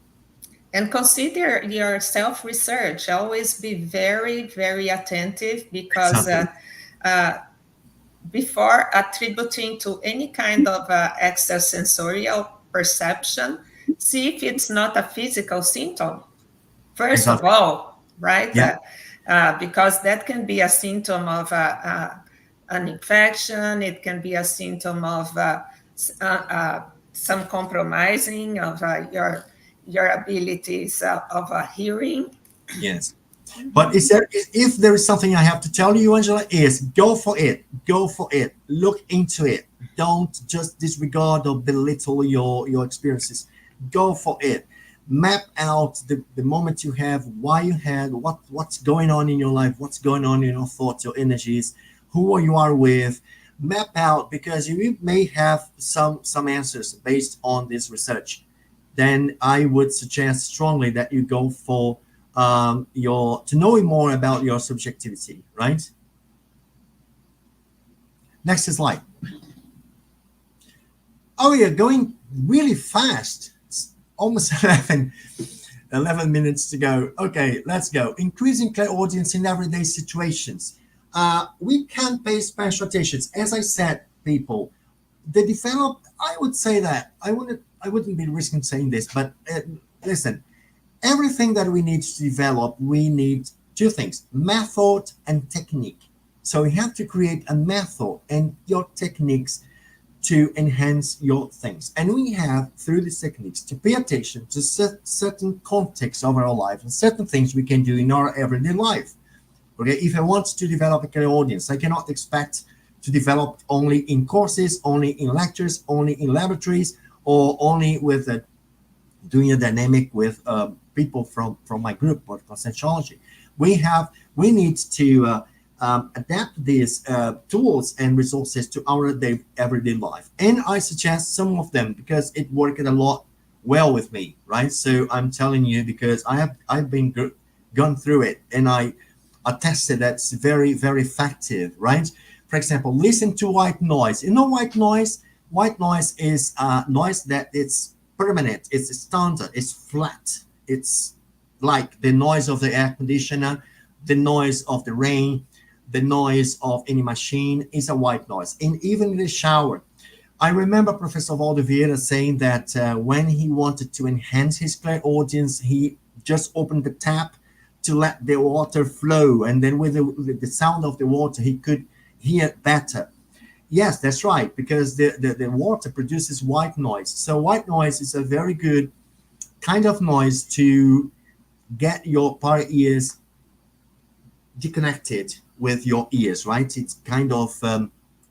And consider your self-research. Always be very, very attentive, because before attributing to any kind of extrasensorial perception, see if it's not a physical symptom, first of all, right? Yeah. Because that can be a symptom of an infection. It can be a symptom of some compromising of your abilities of hearing. Yes. But if there is something I have to tell you, Angela, is go for it. Go for it. Look into it. Don't just disregard or belittle your experiences. Go for it. Map out the moment you have, why you had, what's going on in your life, what's going on in your thoughts, your energies, who you are with. Map out, because you may have some answers based on this research. Then I would suggest strongly that you go for to know more about your subjectivity, right? Next slide. Oh, you're going really fast. It's almost 11 minutes to go. Okay, let's go. Increasing clairaudience in everyday situations. We can't pay special attention. As I said, people, they develop, I would say that, I wouldn't be risking saying this, but listen, everything that we need to develop, we need two things, method and technique. So you have to create a method and your techniques to enhance your things. And we have, through these techniques, to pay attention to certain contexts of our life and certain things we can do in our everyday life. Okay, if I want to develop a clairaudience, I cannot expect to develop only in courses, only in lectures, only in laboratories, or only with doing a dynamic with people from my group or Conscientiology. We need to adapt these tools and resources to our everyday life. And I suggest some of them because it worked a lot well with me, right? So I'm telling you because I've been gone through it, and I attested that's very, very effective, right? For example, listen to white noise. You know white noise? White noise is noise that it's permanent, it's standard, it's flat. It's like the noise of the air conditioner, the noise of the rain, the noise of any machine is a white noise. And even in the shower, I remember Professor Valdo Vieira saying that when he wanted to enhance his clairaudience, he just opened the tap to let the water flow, and then with the sound of the water, he could hear better. Yes, that's right, because the water produces white noise. So white noise is a very good kind of noise to get your para ears disconnected with your ears, right? It kind of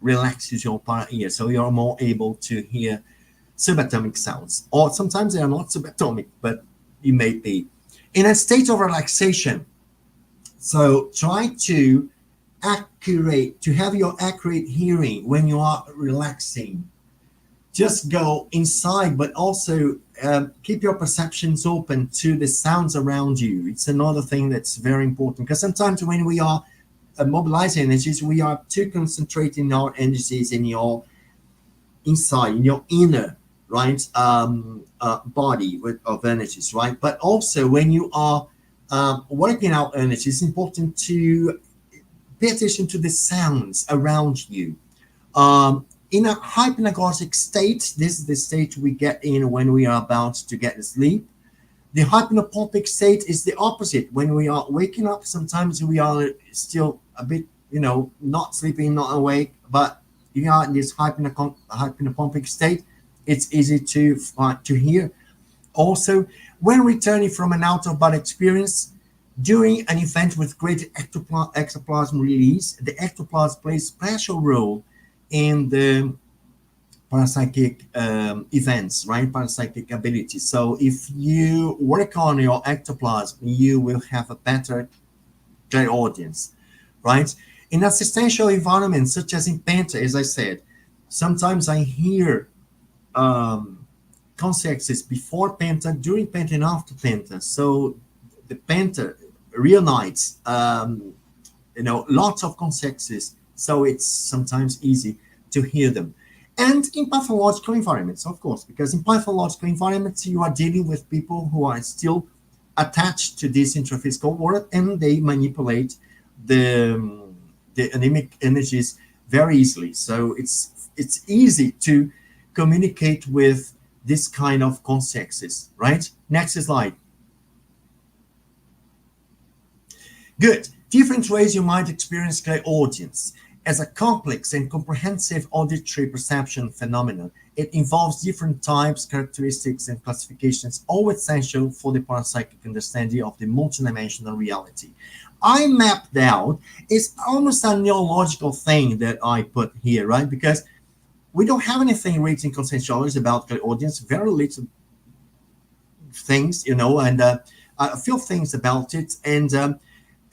relaxes your para ears, so you're more able to hear subatomic sounds. Or sometimes they are not subatomic, but you may be in a state of relaxation. So try to have your accurate hearing when you are relaxing. Just go inside, but also keep your perceptions open to the sounds around you. It's another thing that's very important, because sometimes when we are mobilizing energies, we are too concentrating our energies in your inside, in your inner, right, body of energies, right? But also when you are working out energy, it's important to pay attention to the sounds around you. In a hypnagogic state, this is the state we get in when we are about to get asleep. The hypnopompic state is the opposite. When we are waking up, sometimes we are still a bit, not sleeping, not awake, but you are in this hypnopompic state. It's easy to hear. Also, when returning from an out-of-body experience, during an event with great ectoplasm release, the ectoplasm plays a special role in the parapsychic events, right? Parapsychic abilities. So if you work on your ectoplasm, you will have a better clairaudience, right? In assistential environments, such as in Penta, as I said, sometimes I hear consciences before Penta, during Penta, and after Penta. So the Penta reunites, lots of consciences. So it's sometimes easy to hear them. And in pathological environments, of course, because in pathological environments, you are dealing with people who are still attached to this intraphysical world, and they manipulate the anemic energies very easily. So it's easy to communicate with this kind of consciences, right? Next slide. Good. Different ways you might experience clairaudience. As a complex and comprehensive auditory perception phenomenon, it involves different types, characteristics, and classifications, all essential for the parapsychic understanding of the multidimensional reality. I mapped out, it's almost a neological thing that I put here, right? Because we don't have anything written in Conscientiology about clairaudience, very little things, and a few things about it.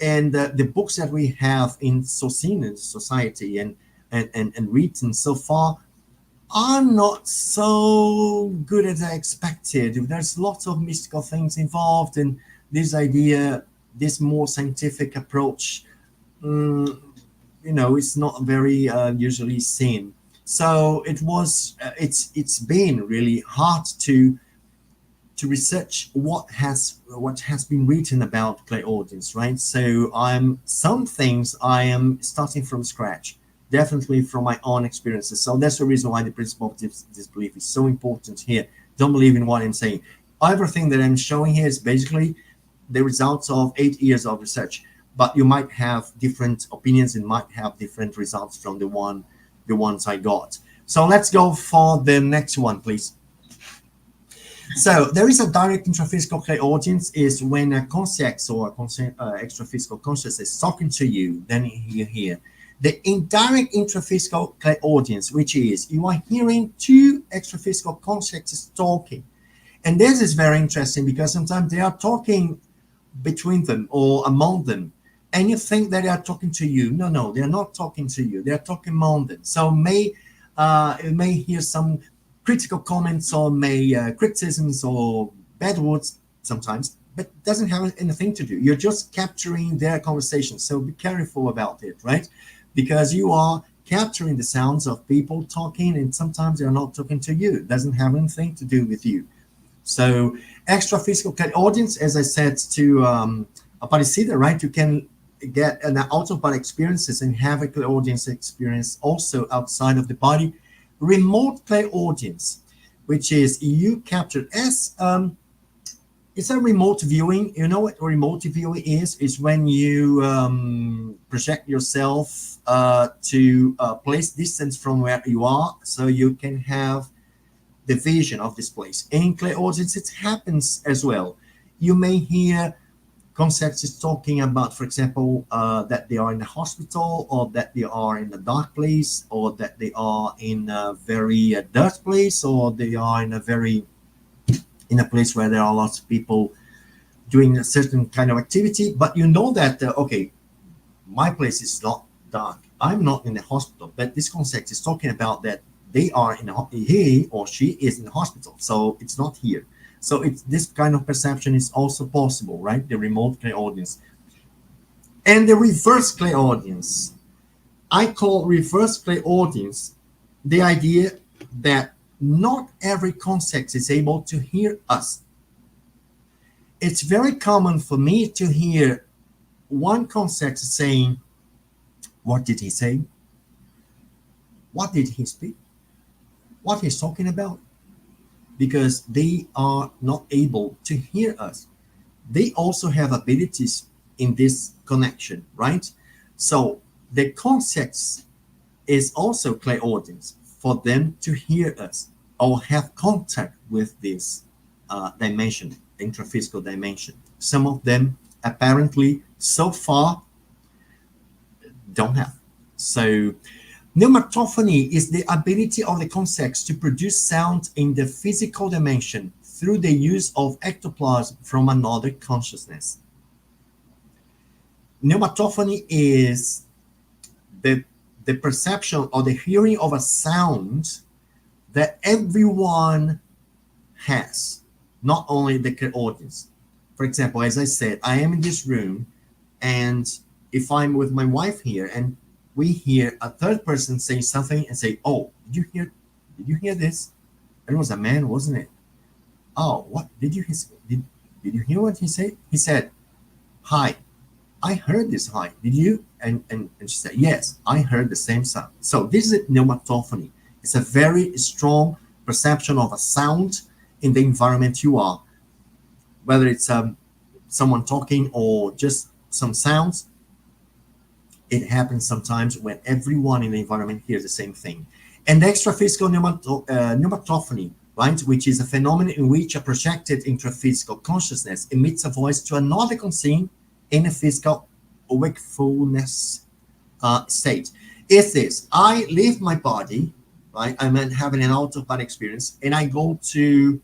And the books that we have in society and written so far are not so good as I expected. There's lots of mystical things involved, and this idea, this more scientific approach, it's not very usually seen. So it's been really hard to research what has been written about clairaudience, right? So some things I am starting from scratch, definitely from my own experiences. So that's the reason why the principle of disbelief is so important here. Don't believe in what I'm saying. Everything that I'm showing here is basically the results of 8 years of research, but you might have different opinions and might have different results from the ones I got. So let's go for the next one, please. So there is a direct intraphysical clairaudience is when a conscious or extraphysical consciousness is talking to you, then you hear. The indirect intraphysical clairaudience, which is you are hearing two extraphysical consciousnesses talking. And this is very interesting because sometimes they are talking between them or among them, and you think that they are talking to you. No, they are not talking to you. They are talking among them. So you may hear some critical comments or criticisms or bad words sometimes, but doesn't have anything to do. You're just capturing their conversation. So be careful about it, right? Because you are capturing the sounds of people talking, and sometimes they're not talking to you. It doesn't have anything to do with you. So extraphysical clairaudience, as I said to Aparecida, right? You can get an out-of-body experiences and have a clairaudience experience also outside of the body. Remote clairaudience, which is you capture as it's a remote viewing. You know what remote viewing is? Is when you project yourself to a place distance from where you are, so you can have the vision of this place. In clairaudience, it happens as well. You may hear concepts is talking about, for example, that they are in a hospital, or that they are in a dark place, or that they are in a very dirt place, or they are in a place where there are lots of people doing a certain kind of activity. But you know that, okay, my place is not dark. I'm not in the hospital, but this concept is talking about that they are he or she is in the hospital. So it's not here. So it's this kind of perception is also possible, right? The remote clairaudience. And the reverse clairaudience. I call reverse clairaudience the idea that not every concept is able to hear us. It's very common for me to hear one concept saying, what did he say? What did he speak? What he's talking about? Because they are not able to hear us. They also have abilities in this connection, right? So the concepts is also clairaudience for them to hear us or have contact with this dimension, intraphysical dimension. Some of them apparently so far don't have. So pneumatophony is the ability of the concepts to produce sound in the physical dimension through the use of ectoplasm from another consciousness. Pneumatophony is the perception or the hearing of a sound that everyone has, not only the clairaudience. For example, as I said, I am in this room, and if I'm with my wife here and we hear a third person say something and say, "Oh, did you hear this? It was a man, wasn't it? Oh, what did you did you hear what he said? He said, 'Hi.' I heard this hi. Did you?" And she said, "Yes, I heard the same sound." So this is pneumatophony. It's a very strong perception of a sound in the environment you are, whether it's someone talking or just some sounds. It happens sometimes when everyone in the environment hears the same thing. And extraphysical pneumatophony, right, which is a phenomenon in which a projected intraphysical consciousness emits a voice to another conscient in a physical wakefulness state. Is this: I leave my body, right? I'm having an out-of-body experience, and I go to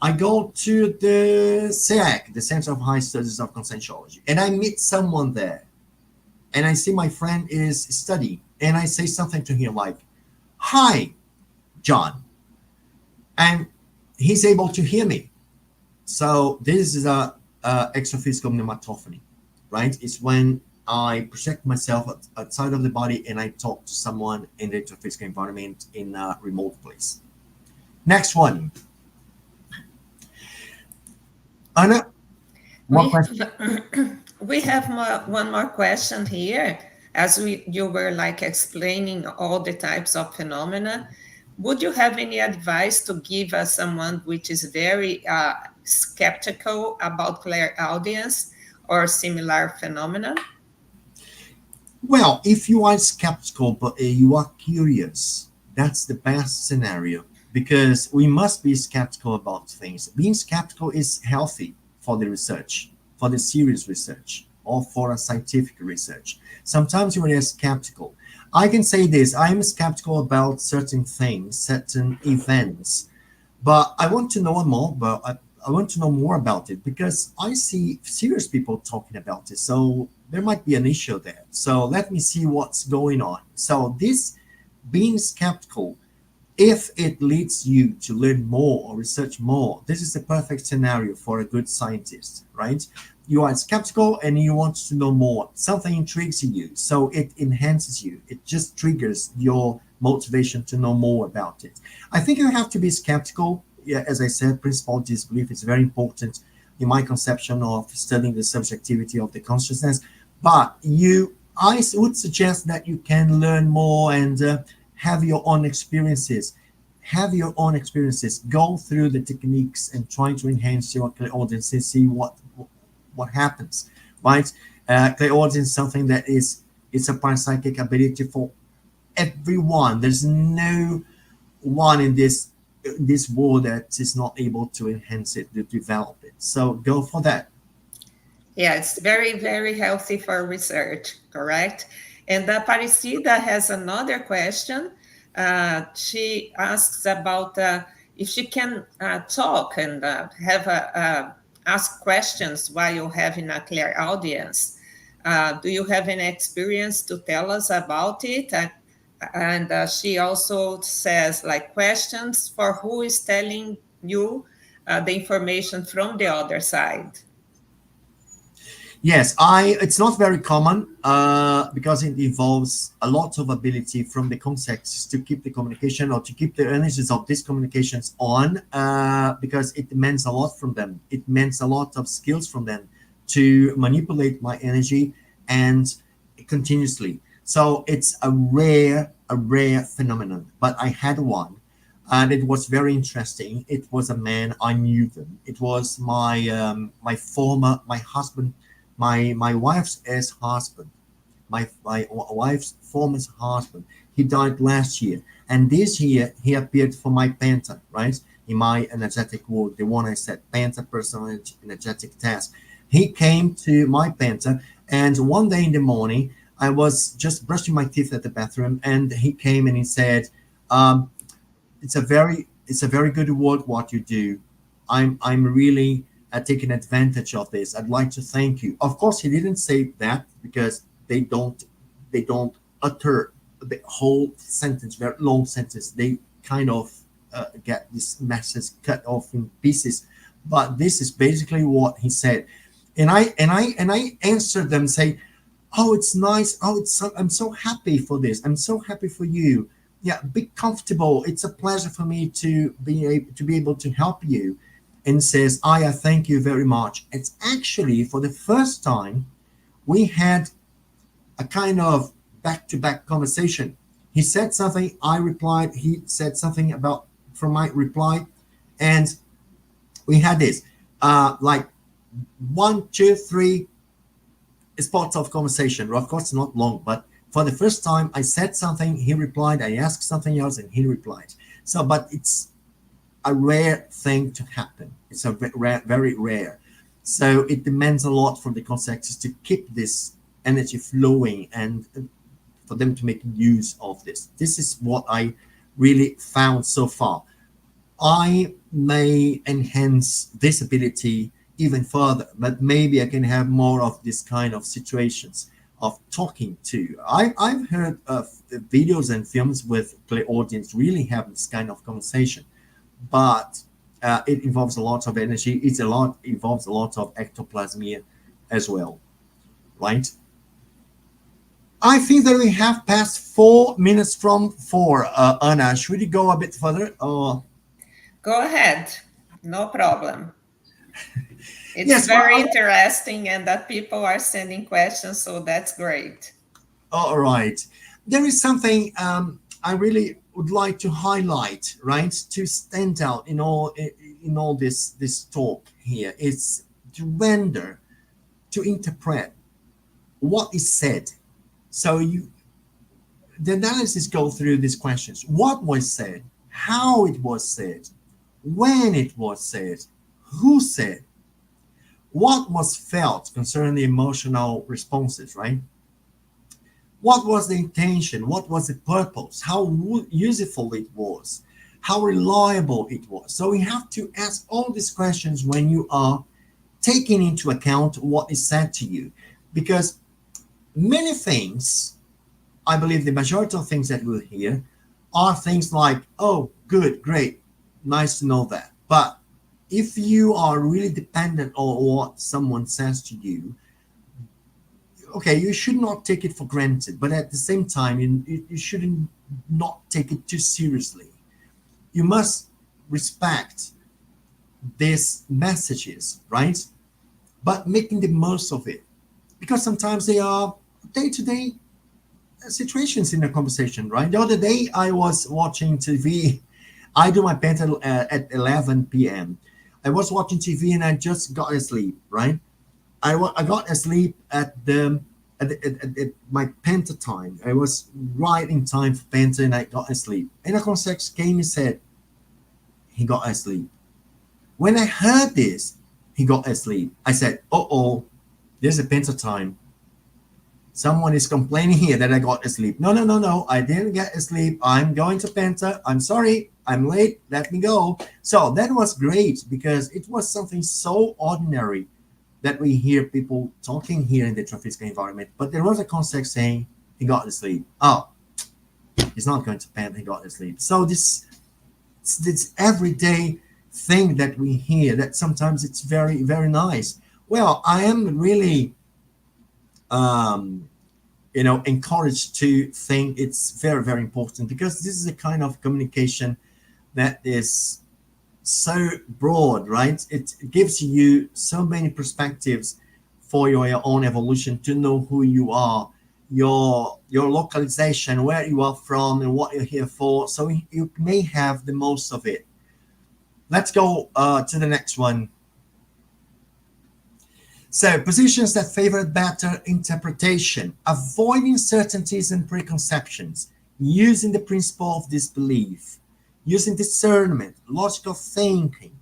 the CEAEC, the Center of High Studies of Conscientiology, and I meet someone there, and I see my friend is studying, and I say something to him like, "Hi, John," and he's able to hear me. So this is a extraphysical pneumatophony, right? It's when I project myself outside of the body and I talk to someone in the intraphysical environment in a remote place. Next one. Anna, what question? We have one more question here. As you were like explaining all the types of phenomena, would you have any advice to give us someone which is very skeptical about clairaudience or similar phenomena? Well, if you are skeptical but you are curious, that's the best scenario, because we must be skeptical about things. Being skeptical is healthy for the research, for the serious research, or for a scientific research. Sometimes you are skeptical. I can say this: I am skeptical about certain things, certain events, but I want to know more. But I want to know more about it because I see serious people talking about it. So there might be an issue there. So let me see what's going on. So this being skeptical, if it leads you to learn more or research more, this is the perfect scenario for a good scientist, right? You are skeptical and you want to know more. Something intrigues you, so it enhances you. It just triggers your motivation to know more about it. I think you have to be skeptical. Yeah, as I said, principle disbelief is very important, in my conception of studying the subjectivity of the consciousness. But I would suggest that you can learn more and have your own experiences. Have your own experiences. Go through the techniques and try to enhance your clairaudience and see what happens. Right? Clairaudience is something that it's a parapsychic ability for everyone. There's no one in this world that is not able to enhance it, to develop it. So go for that. Yeah, it's very, very healthy for research, correct? And Aparecida has another question. She asks about if she can talk and ask questions while you're having a clear audience. Do you have any experience to tell us about it? And she also says, like, questions for who is telling you the information from the other side. Yes, it's not very common because it involves a lot of ability from the contexts to keep the communication or to keep the energies of these communications on because it demands a lot from them. It demands a lot of skills from them to manipulate my energy and continuously. So it's a rare phenomenon. But I had one, and it was very interesting. It was a man. I knew them. It was my husband, my wife's ex-husband, my wife's former husband. He died last year, and this year he appeared for my Penta, right? In my energetic world, the one I said, Penta personality energetic test. He came to my Penta, and one day in the morning, I was just brushing my teeth at the bathroom, and he came and he said, um, it's a very good work what you do. I'm really taking advantage of this. I'd like to thank you. Of course, he didn't say that because they don't utter the whole sentence, very long sentence. They kind of get this message cut off in pieces. But this is basically what he said, and I answered them, say, "Oh, it's nice. Oh, I'm so happy for this. I'm so happy for you. Yeah, be comfortable. It's a pleasure for me to be able to help you." And says, I thank you very much. It's actually for the first time we had a kind of back-to-back conversation. He said something, I replied. He said something about from my reply, and we had this like 1, 2, 3 spots of conversation. Of course, not long, but for the first time, I said something, he replied. I asked something else, and he replied. So, but it's a rare thing to happen. It's a very rare. So it demands a lot from the conscientious to keep this energy flowing and for them to make use of this. This is what I really found so far. I may enhance this ability even further, but maybe I can have more of this kind of situations of talking to. I've heard of videos and films with clairaudience really have this kind of conversation, but it involves a lot of energy. Involves a lot of ectoplasmia as well, right? I think that we have passed 4 minutes from 4. Anna, should we go a bit further? Go ahead, no problem. It's Yes, very interesting, and that people are sending questions, so that's great. all right. There is something I really would like to highlight, right? To stand out in all this talk here. It's to render, to interpret what is said. So the analysis go through these questions: what was said, how it was said, when it was said, who said, what was felt concerning the emotional responses, right? What was the intention? What was the purpose? How useful it was? How reliable it was? So we have to ask all these questions when you are taking into account what is said to you. Because many things, I believe the majority of things that we'll hear are things like, oh, good, great, nice to know that. But if you are really dependent on what someone says to you, okay, you should not take it for granted, but at the same time, you shouldn't not take it too seriously. You must respect these messages, right? But making the most of it, because sometimes they are day-to-day situations in a conversation, right? The other day I was watching TV. I do my Penta at 11 p.m. I was watching TV and I just got asleep, right? I got asleep at my Penta time. I was right in time for Penta and I got asleep. And a concept came and said, he got asleep. When I heard this, he got asleep. I said, oh, there's a Penta time. Someone is complaining here that I got asleep. No. I didn't get asleep. I'm going to Penta. I'm sorry. I'm late. Let me go. So that was great because it was something so ordinary that we hear people talking here in the traffic environment. But there was a concept saying he got asleep. Oh, he's not going to Penta. He got asleep. So this everyday thing that we hear that sometimes it's very, very nice. Well, I am really encouraged to think it's very, very important because this is a kind of communication that is so broad, right? It gives you so many perspectives for your own evolution, to know who you are, your localization, where you are from and what you're here for, so you may have the most of it. Let's go to the next one. So, positions that favor better interpretation, avoiding certainties and preconceptions, using the principle of disbelief, using discernment, logical thinking,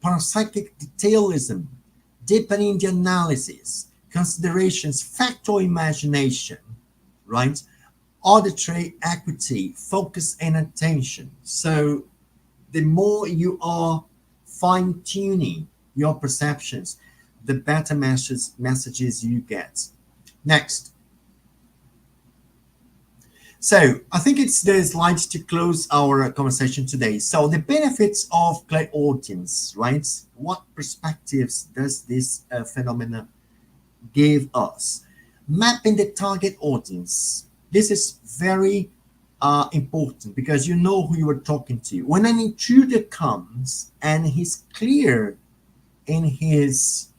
parapsychic detailism, deepening the analysis, considerations, factual imagination, right? Auditory equity, focus and attention. So, the more you are fine-tuning your perceptions, the better messages you get. Next. So I think it's the slides to close our conversation today. So the benefits of clairaudience, right? What perspectives does this phenomenon give us? Mapping the target audience. This is very important because you know who you are talking to. When an intruder comes and he's clear in his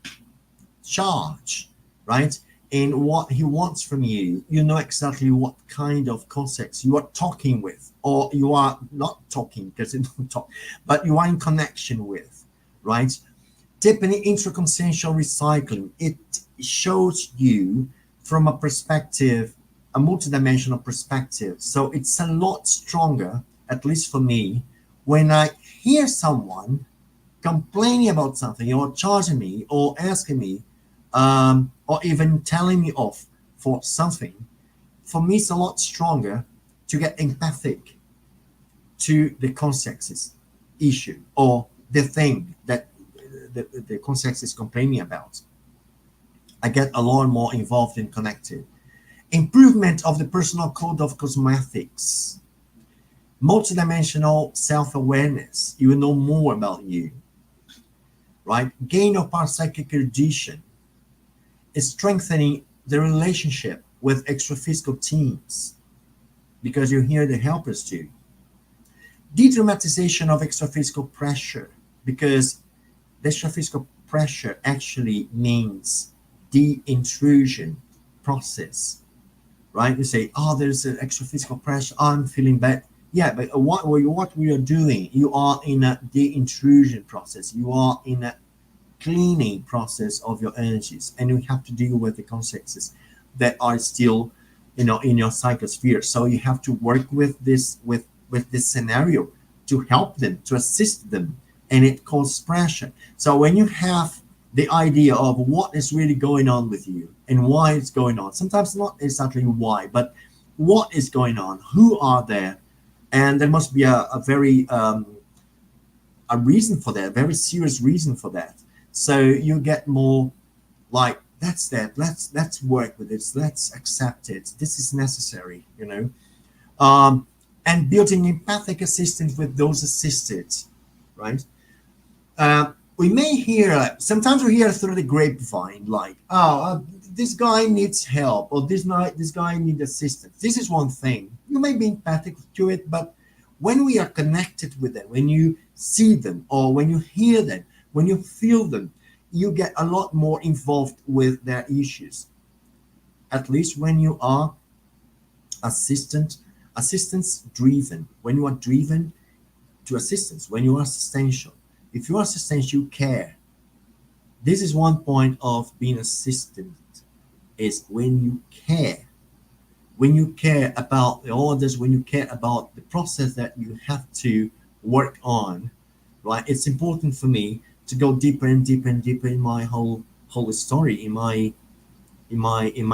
charge, right? In what he wants from you, you know exactly what kind of concepts you are talking with, or you are not talking because you don't talk, but you are in connection with, right? Deepening intraconsciential recycling, it shows you from a perspective, a multidimensional perspective. So it's a lot stronger, at least for me, when I hear someone complaining about something or charging me or asking me or even telling me off for something. For me, it's a lot stronger to get empathic to the context issue or the thing that the context is complaining about. I get a lot more involved and connected. Improvement of the personal code of cosmetics. Multidimensional self-awareness. You will know more about you. Right? Gain of parapsychic erudition. Is strengthening the relationship with extraphysical teams because you hear the helpers too. De-dramatization of extraphysical pressure, because the extraphysical pressure actually means the intrusion process, right? You say, oh, there's an extraphysical pressure, I'm feeling bad. Yeah, but what we are doing, you are in a de-intrusion process. You are in a cleaning process of your energies, and you have to deal with the consequences that are still in your psychosphere. So you have to work with this scenario to help them, to assist them, and it causes pressure. So when you have the idea of what is really going on with you and why it's going on, sometimes not exactly why, but what is going on, who are there, and there must be a very a reason for that, a very serious reason for that. So you get more like, that's that. Let's work with this. Let's accept it. This is necessary, and building empathic assistance with those assisted, right? We may hear, sometimes we hear through the grapevine, like, this guy needs help, or this guy needs assistance. This is one thing. You may be empathic to it, but when we are connected with them, when you see them or when you hear them, when you feel them, you get a lot more involved with their issues. At least when you are assistance driven, when you are driven to assistance, when you are assistential. If you are assistance, you care. This is one point of being assistant, is when you care. When you care about the orders, when you care about the process that you have to work on, right? It's important for me to go deeper and deeper and deeper in my whole story, in my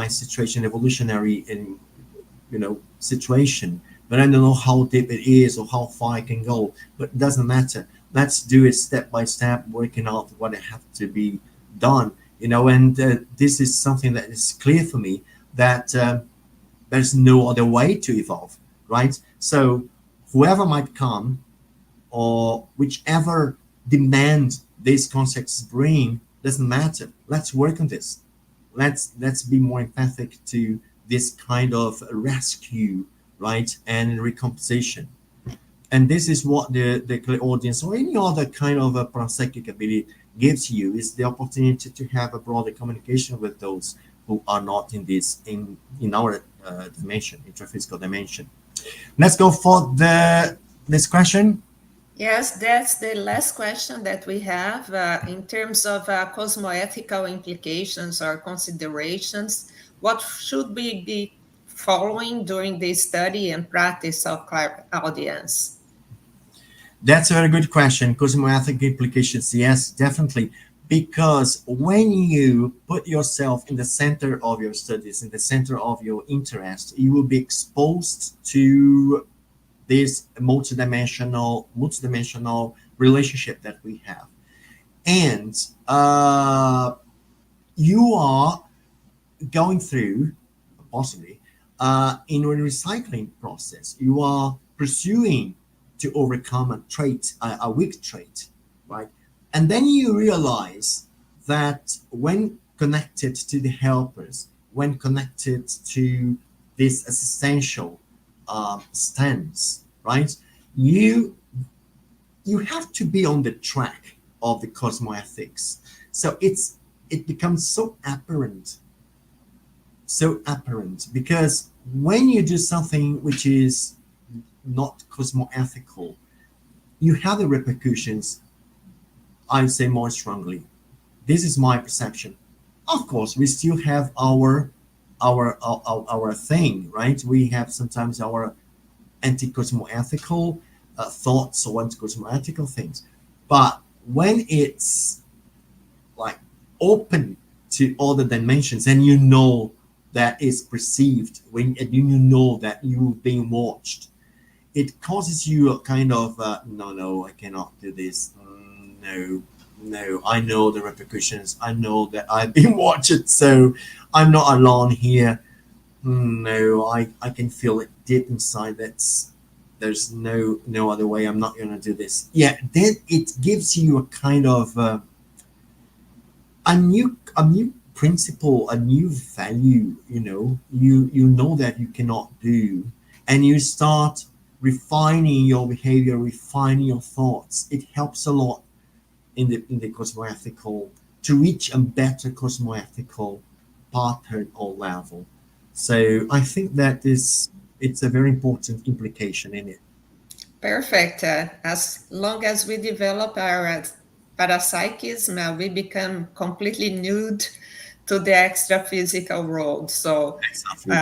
situation, evolutionary and situation. But I don't know how deep it is or how far I can go. But it doesn't matter. Let's do it step by step, working out what have to be done. And this is something that is clear for me, that there's no other way to evolve, right? So whoever might come, or whichever demand these concepts bring, doesn't matter. Let's work on this. Let's be more empathic to this kind of rescue, right, and recomposition. And this is what the clairaudience or any other kind of a parapsychic ability gives you, is the opportunity to have a broader communication with those who are not in our dimension, intraphysical dimension. Let's go for this question. Yes, that's the last question that we have in terms of cosmoethical implications or considerations. What should we be following during the study and practice of clairaudience? That's a very good question. Cosmoethic implications, yes, definitely. Because when you put yourself in the center of your studies, in the center of your interest, you will be exposed to this multidimensional relationship that we have. And you are going through, possibly, in a recycling process. You are pursuing to overcome a weak trait, right? And then you realize that when connected to the helpers, when connected to this essential stance, right? You have to be on the track of the cosmoethics. So it becomes so apparent, because when you do something which is not cosmoethical, you have the repercussions, I say, more strongly. This is my perception. Of course, we still have our thing, right? We have sometimes our anti-cosmoethical thoughts or anti-cosmoethical things. But when it's like open to other dimensions, and that is perceived, when you know that you're being watched, it causes you a kind of no, I cannot do this. No, I know the repercussions. I know that I've been watched, so I'm not alone here. No, I can feel it deep inside. There's no other way. I'm not gonna do this. Yeah, then it gives you a kind of a new principle, a new value. You know that you cannot do, and you start refining your behavior, refining your thoughts. It helps a lot in the cosmoethical, to reach a better cosmoethical pattern or level. So I think that it's a very important implication in it. Perfect. As long as we develop our parapsychism, we become completely nude to the extra physical world. So Exactly.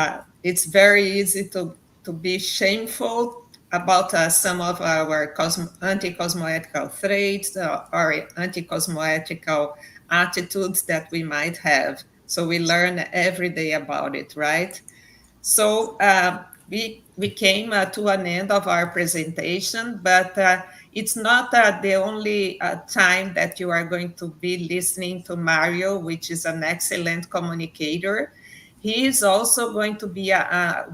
it's very easy to be shameful about some of our anti-cosmoethical traits or anti-cosmoethical attitudes that we might have. So we learn every day about it, right? So we came to an end of our presentation, but it's not the only time that you are going to be listening to Mario, which is an excellent communicator. He is also going to be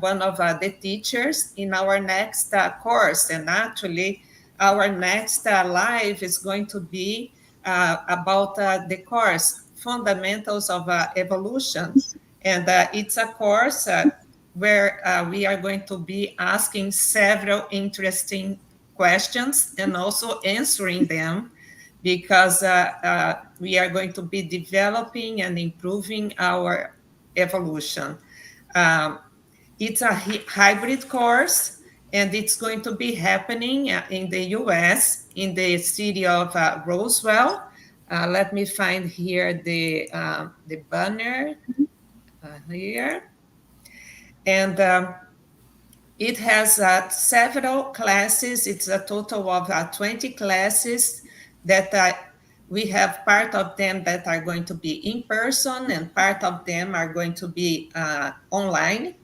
one of the teachers in our next course. And actually, our next live is going to be about the course, Fundamentals of Evolution. And it's a course where we are going to be asking several interesting questions and also answering them, because we are going to be developing and improving our evolution. It's a hybrid course, and it's going to be happening in the US, in the city of Roswell. Let me find here the banner here. And it has several classes. It's a total of 20 classes that we have part of them that are going to be in person and part of them are going to be online.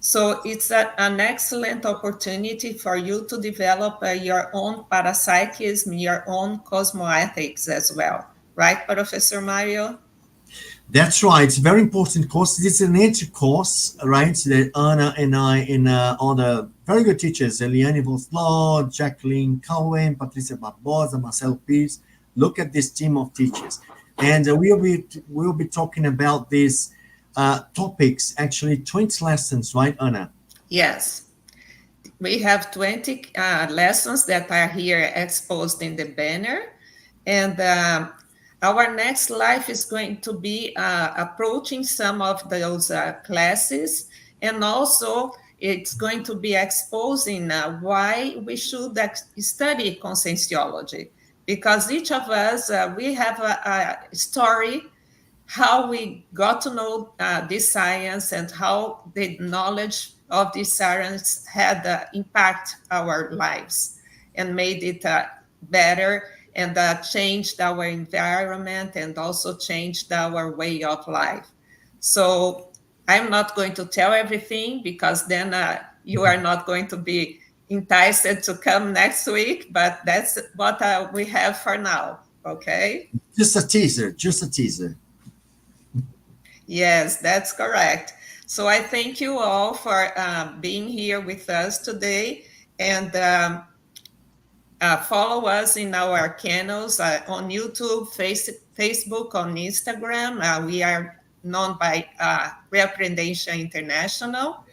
So it's an excellent opportunity for you to develop your own parapsychism, your own cosmoethics as well. Right, Professor Mario? That's right. It's a very important course. This is an entry course, right? That Anna and I and all the very good teachers, Eliane Vosloo, Jacqueline Cohen, Patricia Barbosa, Marcel Pires, look at this team of teachers. And we'll be talking about these topics, actually 20 lessons, right, Anna? Yes. We have 20 lessons that are here exposed in the banner. And our next life is going to be approaching some of those classes, and also it's going to be exposing why we should study Conscientiology, because each of us, we have a story, how we got to know this science and how the knowledge of this science had impact our lives and made it better, and changed our environment and also changed our way of life. So I'm not going to tell everything, because then you are not going to be enticed to come next week, but that's what we have for now, okay? Just a teaser, just a teaser. Yes, that's correct. So I thank you all for being here with us today, and follow us in our channels on YouTube, Facebook, on Instagram. We are known by Reaprendencia International.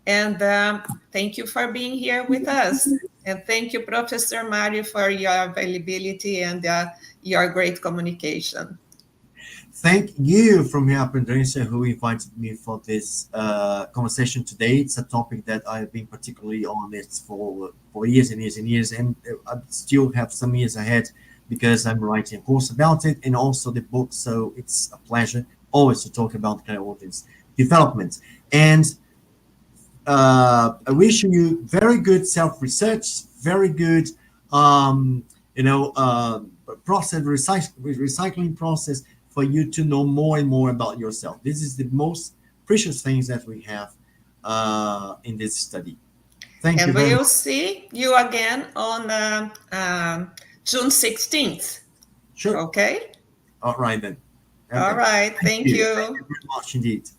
And thank you for being here with us. And thank you, Professor Mario, for your availability and your great communication. Thank you from Reaprendencia, who invited me for this conversation today. It's a topic that I've been particularly on it for years and years and years, and I still have some years ahead because I'm writing a course about it and also the book. So it's a pleasure always to talk about clairaudience development. And I wish you very good self-research, very good, process recycling process, for you to know more and more about yourself. This is the most precious things that we have in this study. Thank you. And we'll see you again on June 16th. Sure. Okay. All right then. All right. Thank you. Thank you very much indeed.